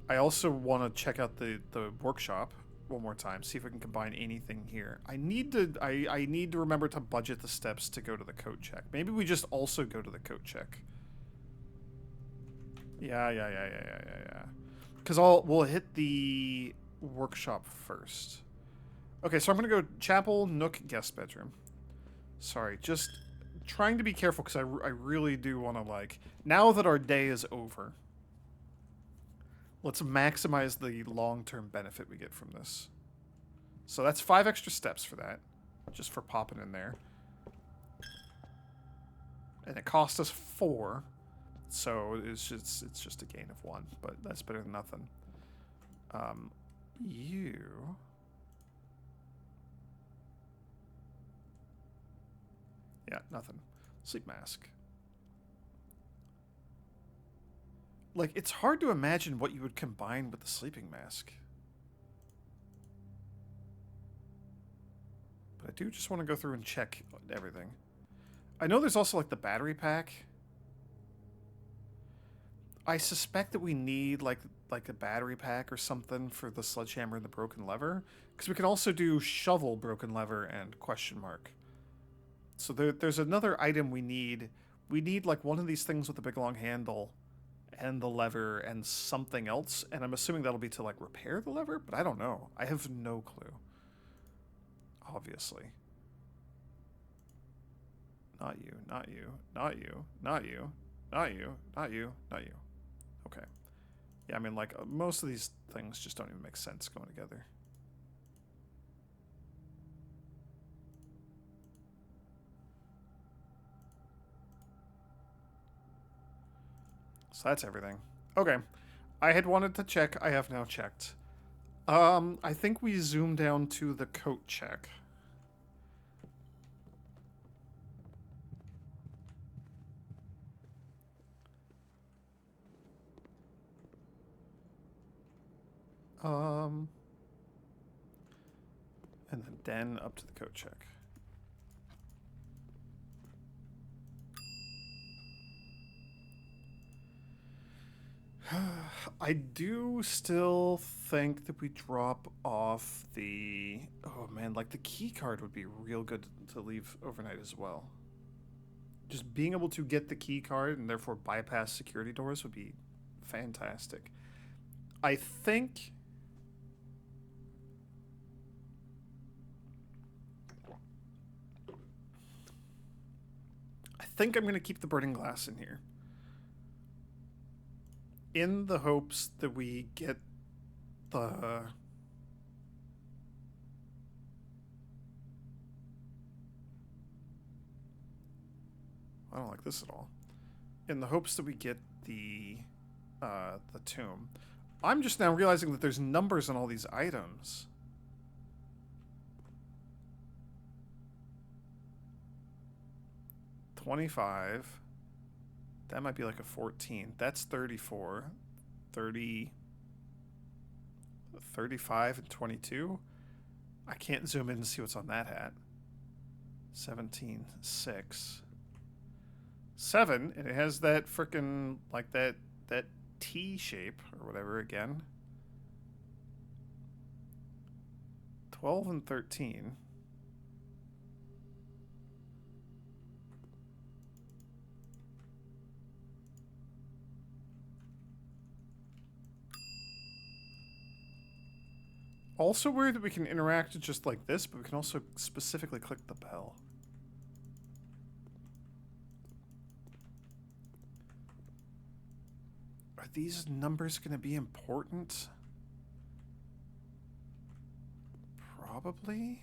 I also want to check out the workshop one more time, see if we can combine anything here. I need to remember to budget the steps to go to the coat check. Maybe we just also go to the coat check. Yeah. Because we'll hit the workshop first. Okay, so I'm gonna go chapel, nook, guest bedroom. Sorry, just trying to be careful because I really do want to, like, now that our day is over, let's maximize the long-term benefit we get from this. So that's 5 extra steps for that, just for popping in there. And it cost us 4, so it's just a gain of 1, but that's better than nothing. You... Yeah, nothing. Sleep mask. Like, it's hard to imagine what you would combine with the sleeping mask. But I do just want to go through and check everything. I know there's also, like, the battery pack. I suspect that we need, like a battery pack or something for the sledgehammer and the broken lever. Because we can also do shovel, broken lever, and question mark. So there's another item we need. We need, like, one of these things with a big long handle and the lever and something else. And I'm assuming that'll be to, like, repair the lever, but I don't know. I have no clue. Obviously. Not you, not you, not you, not you, not you, not you, not you. Okay. Yeah, I mean, like, most of these things just don't even make sense going together. So that's everything. Okay. I had wanted to check. I have now checked. I think we zoom down to the coat check. And then up to the coat check. I do still think that we drop off the... Oh man, like the key card would be real good to leave overnight as well. Just being able to get the key card and therefore bypass security doors would be fantastic. I think... I'm going to keep the burning glass in here. In the hopes that we get the... I don't like this at all. In the hopes that we get the tomb. I'm just now realizing that there's numbers on all these items. $25. That might be like a 14. That's 34. 30. 35 and 22. I can't zoom in and see what's on that hat. 17. 6. 7. And it has that frickin' like that T shape or whatever again. 12 and 13. Also weird that we can interact just like this, but we can also specifically click the bell. Are these numbers going to be important? Probably.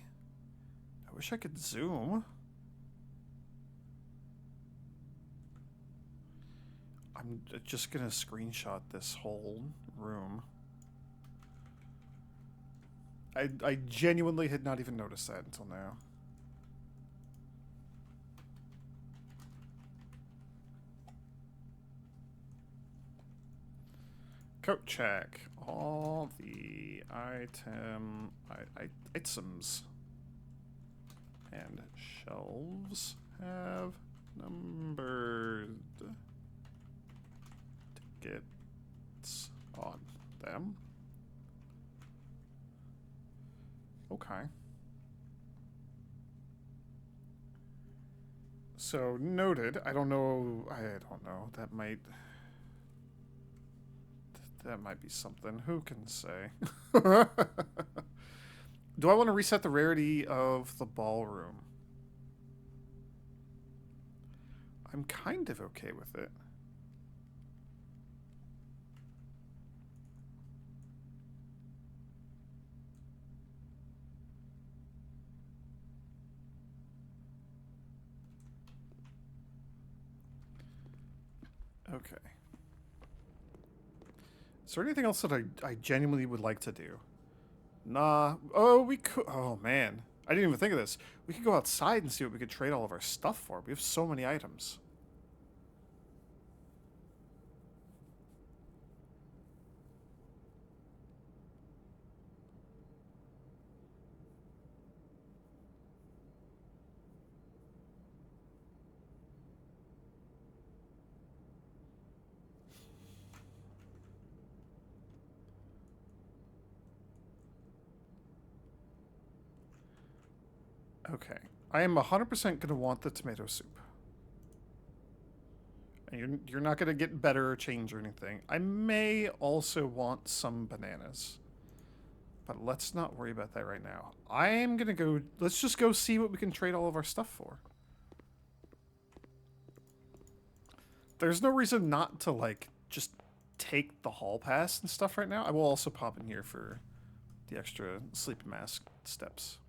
I wish I could zoom. I'm just going to screenshot this whole room. I genuinely had not even noticed that until now. Coat check. All the items and shelves have numbered tickets on them. Okay. So noted. I don't know. That might be something. Who can say? Do I want to reset the rarity of the ballroom? I'm kind of okay with it. Okay. Is there anything else that I genuinely would like to do? Nah. Oh, we could. Oh, man. I didn't even think of this. We could go outside and see what we could trade all of our stuff for. We have so many items. Okay. I am 100% going to want the tomato soup. And you're not going to get better or change or anything. I may also want some bananas. But let's not worry about that right now. I am going to go... Let's just go see what we can trade all of our stuff for. There's no reason not to, like, just take the hall pass and stuff right now. I will also pop in here for the extra sleeping mask steps.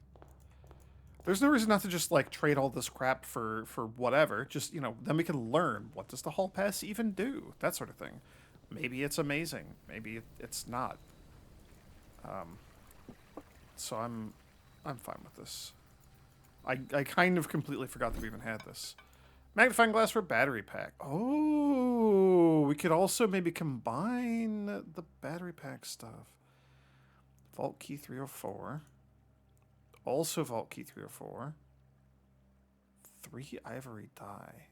There's no reason not to just, like, trade all this crap for whatever. Just, you know, then we can learn, what does the hall pass even do? That sort of thing. Maybe it's amazing. Maybe it's not. So I'm fine with this. I kind of completely forgot that we even had this. Magnifying glass for battery pack. Oh, we could also maybe combine the battery pack stuff. Vault key 304. Also vault key 304. 3 ivory dye.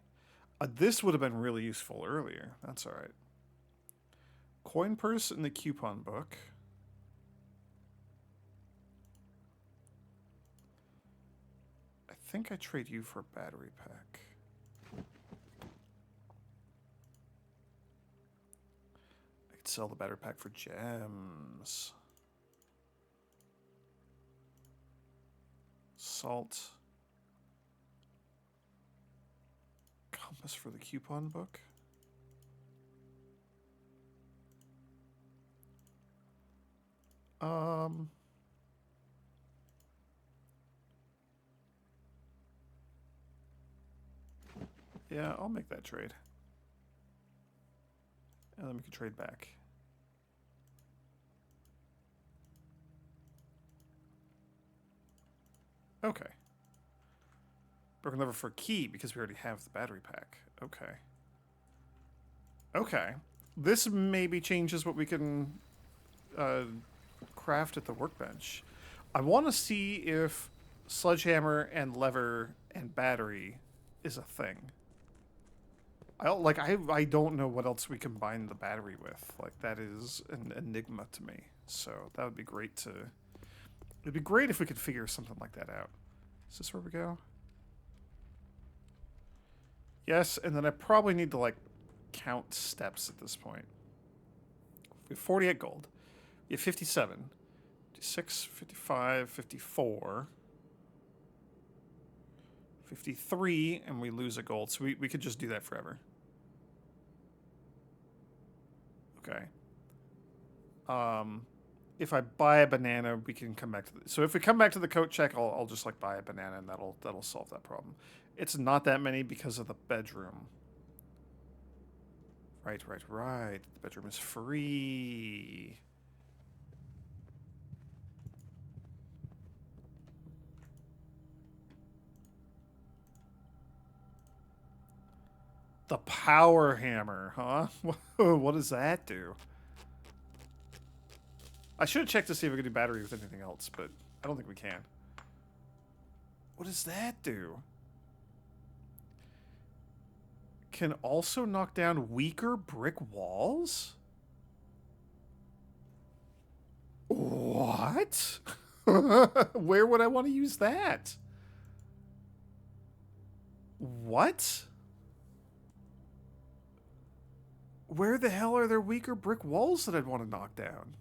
This would have been really useful earlier. That's alright. Coin purse in the coupon book. I think I trade you for a battery pack. I could sell the battery pack for gems. Salt. Compass for the coupon book. Yeah, I'll make that trade. And then we can trade back. Okay. Broken lever for key because we already have the battery pack. Okay. Okay. This maybe changes what we can craft at the workbench. I want to see if sledgehammer and lever and battery is a thing. I don't know what else we combine the battery with. Like, that is an enigma to me. So that would be great to... It'd be great if we could figure something like that out. Is this where we go? Yes, and then I probably need to, like, count steps at this point. We have 48 gold. We have 57. 56, 55, 54. 53, and we lose a gold. So we could just do that forever. Okay. If I buy a banana, we can come back to the... So if we come back to the coat check, I'll just, like, buy a banana, and that'll solve that problem. It's not that many because of the bedroom. Right. The bedroom is free. The power hammer, huh? What does that do? I should have checked to see if we could do battery with anything else, but I don't think we can. What does that do? Can also knock down weaker brick walls? What? Where would I want to use that? What? Where the hell are there weaker brick walls that I'd want to knock down?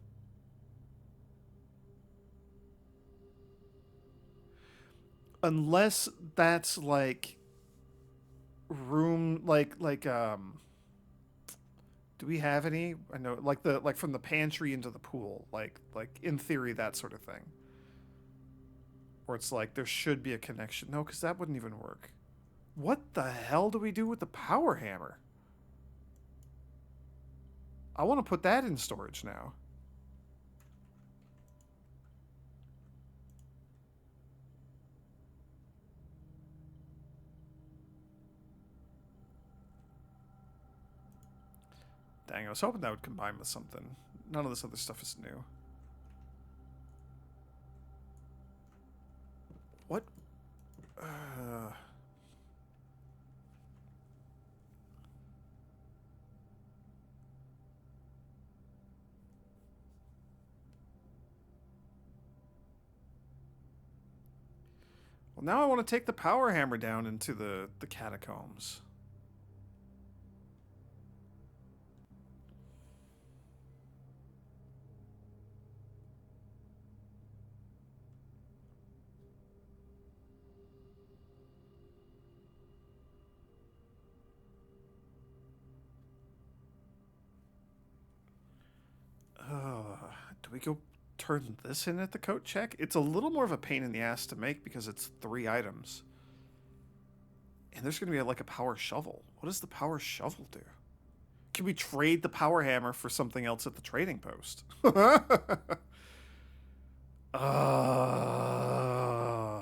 Unless that's like room do we have any? I know like from the pantry into the pool, like in theory that sort of thing. Where it's like there should be a connection. No, cuz that wouldn't even work. What the hell do we do with the power hammer? I want to put that in storage now. Dang, I was hoping that would combine with something. None of this other stuff is new. What? Well, now I want to take the power hammer down into the catacombs. Do we go turn this in at the coat check? It's a little more of a pain in the ass to make because it's 3 items. And there's going to be like a power shovel. What does the power shovel do? Can we trade the power hammer for something else at the trading post? uh...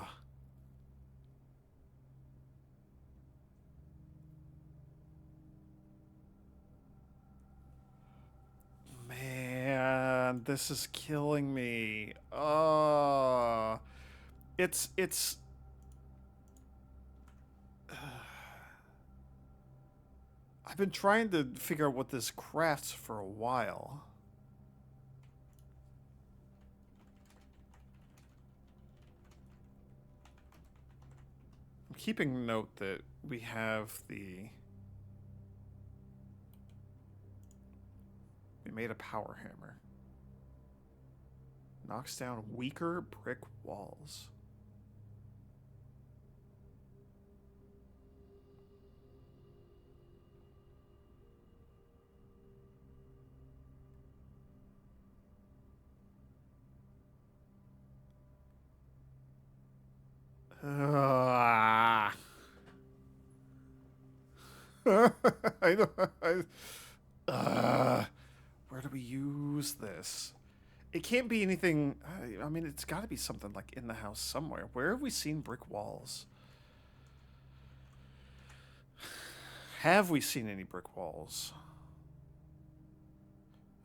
Man, this is killing me. It's I've been trying to figure out what this crafts for a while. I'm keeping note that we have we made a power hammer. Knocks down weaker brick walls. I know. Where do we use this? It can't be anything. I mean, it's got to be something like in the house somewhere. Where have we seen brick walls? Have we seen any brick walls?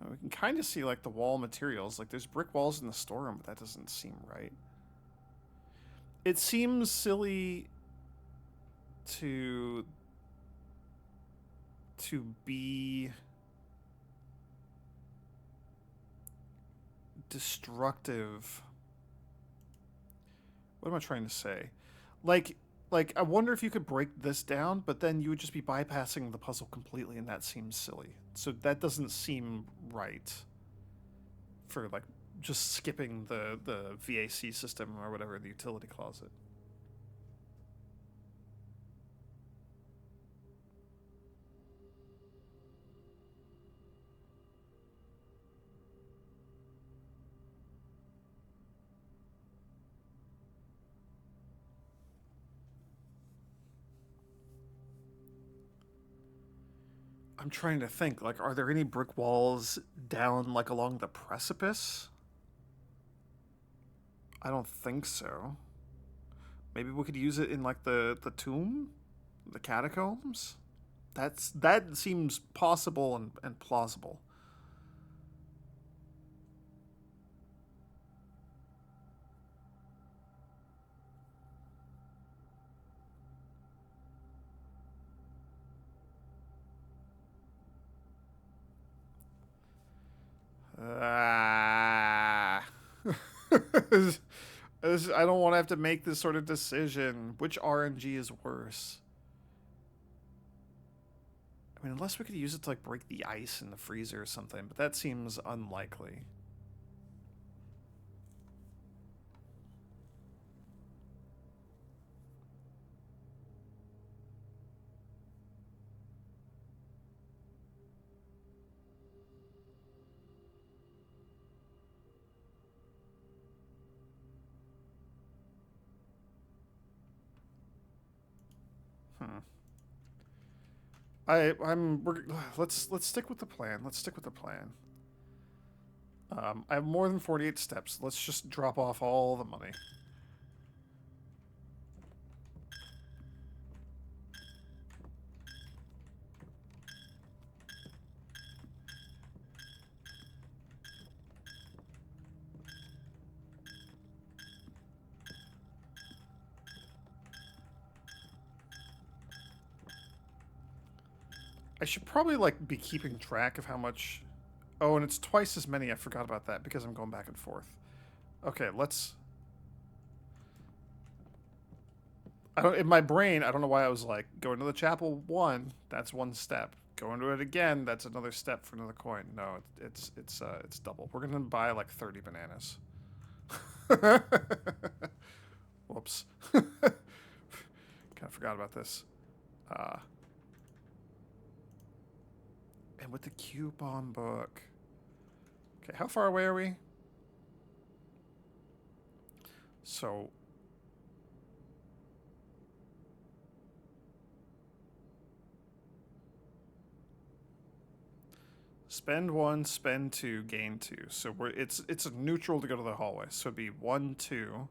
We can kind of see like the wall materials. Like there's brick walls in the storeroom, but that doesn't seem right. It seems silly to be destructive. What am I trying to say? Like I wonder if you could break this down, but then you would just be bypassing the puzzle completely, and that seems silly. So that doesn't seem right for like just skipping the VAC system or whatever, the utility closet. I'm trying to think, like, are there any brick walls down, like, along the precipice? I don't think so. Maybe we could use it in, like, the tomb? The catacombs? That seems possible and plausible. Ah. I don't want to have to make this sort of decision. Which RNG is worse? I mean, unless we could use it to like break the ice in the freezer or something, but that seems unlikely. Let's stick with the plan. Let's stick with the plan. I have more than 48 steps. Let's just drop off all the money. I should probably like be keeping track of how much. Oh, and it's twice as many. I forgot about that because I'm going back and forth. Okay, let's. I don't. In my brain, I don't know why I was like going to the chapel 1. That's 1 step. Going to it again. That's another step for another coin. No, it's double. We're gonna buy like 30 bananas. Whoops. Kind of forgot about this. And with the coupon book. Okay, how far away are we? So. Spend 1, spend 2, gain 2. So it's a neutral to go to the hallway. So it'd be 1, 2.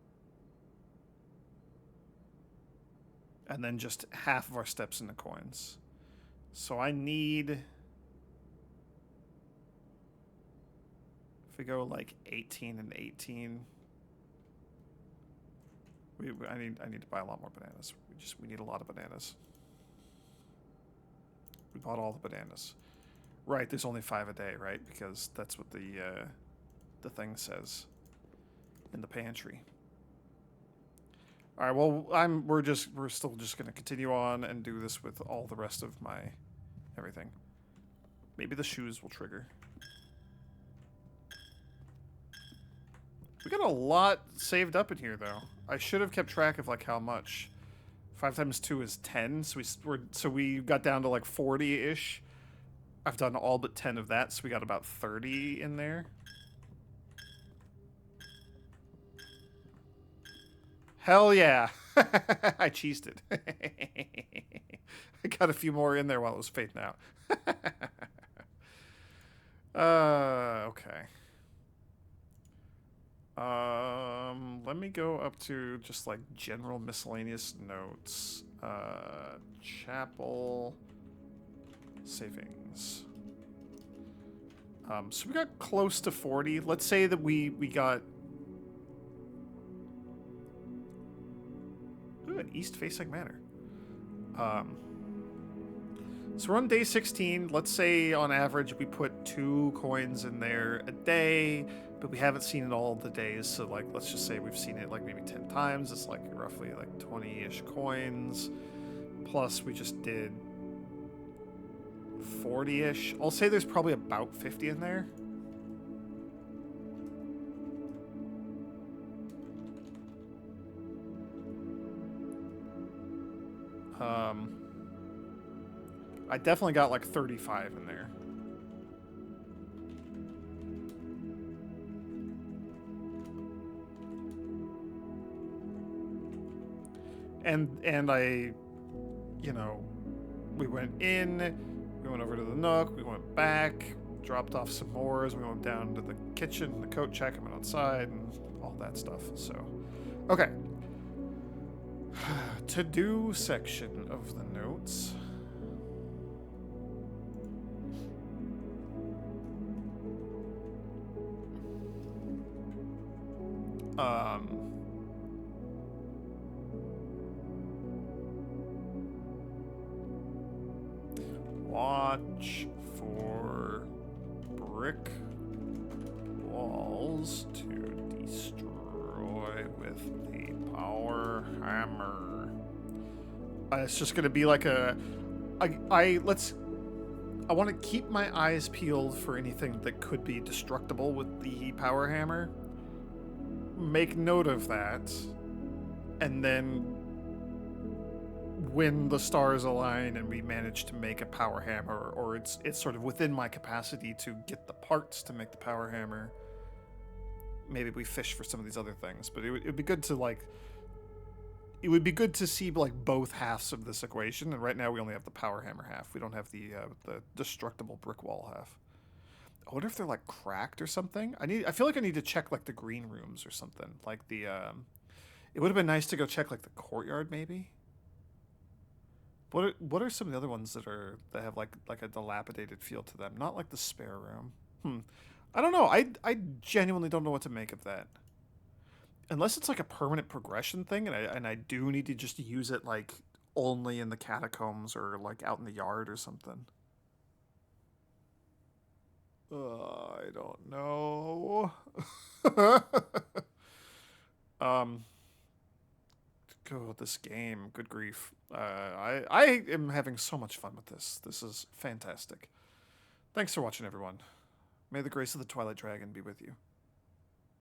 And then just half of our steps into coins. So I need... If we go like 18 and 18... I need to buy a lot more bananas. We need a lot of bananas. We bought all the bananas. Right, there's only 5 a day, right? Because that's what the thing says in the pantry. All right, well, we're still just gonna continue on and do this with all the rest of my everything. Maybe the shoes will trigger. We got a lot saved up in here, though. I should have kept track of like how much. 5 times 2 is 10, so we got down to like 40-ish. I've done all but 10 of that, so we got about 30 in there. Hell yeah. I cheesed it. I got a few more in there while it was fading out. Okay. Let me go up to just like general miscellaneous notes. Chapel savings. So we got close to 40. Let's say that we got an east-facing manor. So we're on day 16. Let's say on average we put 2 coins in there a day, but we haven't seen it all the days. So like, let's just say we've seen it like maybe 10 times. It's like roughly like 20-ish coins. Plus we just did 40-ish. I'll say there's probably about 50 in there. I definitely got like 35 in there. And I, you know, we went in, we went over to the Nook, we went back, dropped off some more as we went down to the kitchen, the coat check, and went outside, and all that stuff. So, okay. To-do section of the notes. Watch for brick walls to destroy with the power hammer. It's just gonna be like I want to keep my eyes peeled for anything that could be destructible with the power hammer. Make note of that, and then when the stars align and we manage to make a power hammer, or it's sort of within my capacity to get the parts to make the power hammer, maybe we fish for some of these other things. But it would be good to like it would be good to see like both halves of this equation. And right now we only have the power hammer half. We don't have the destructible brick wall half. I wonder if they're like cracked or something. I feel like I need to check like the green rooms or something. Like the it would have been nice to go check like the courtyard maybe. What are some of the other ones that have like a dilapidated feel to them? Not like the spare room. I don't know. I genuinely don't know what to make of that. Unless it's like a permanent progression thing, and I do need to just use it like only in the catacombs or like out in the yard or something. I don't know. um, go this game. Good grief. I am having so much fun with this. This is fantastic. Thanks for watching, everyone. May the grace of the Twilight Dragon be with you.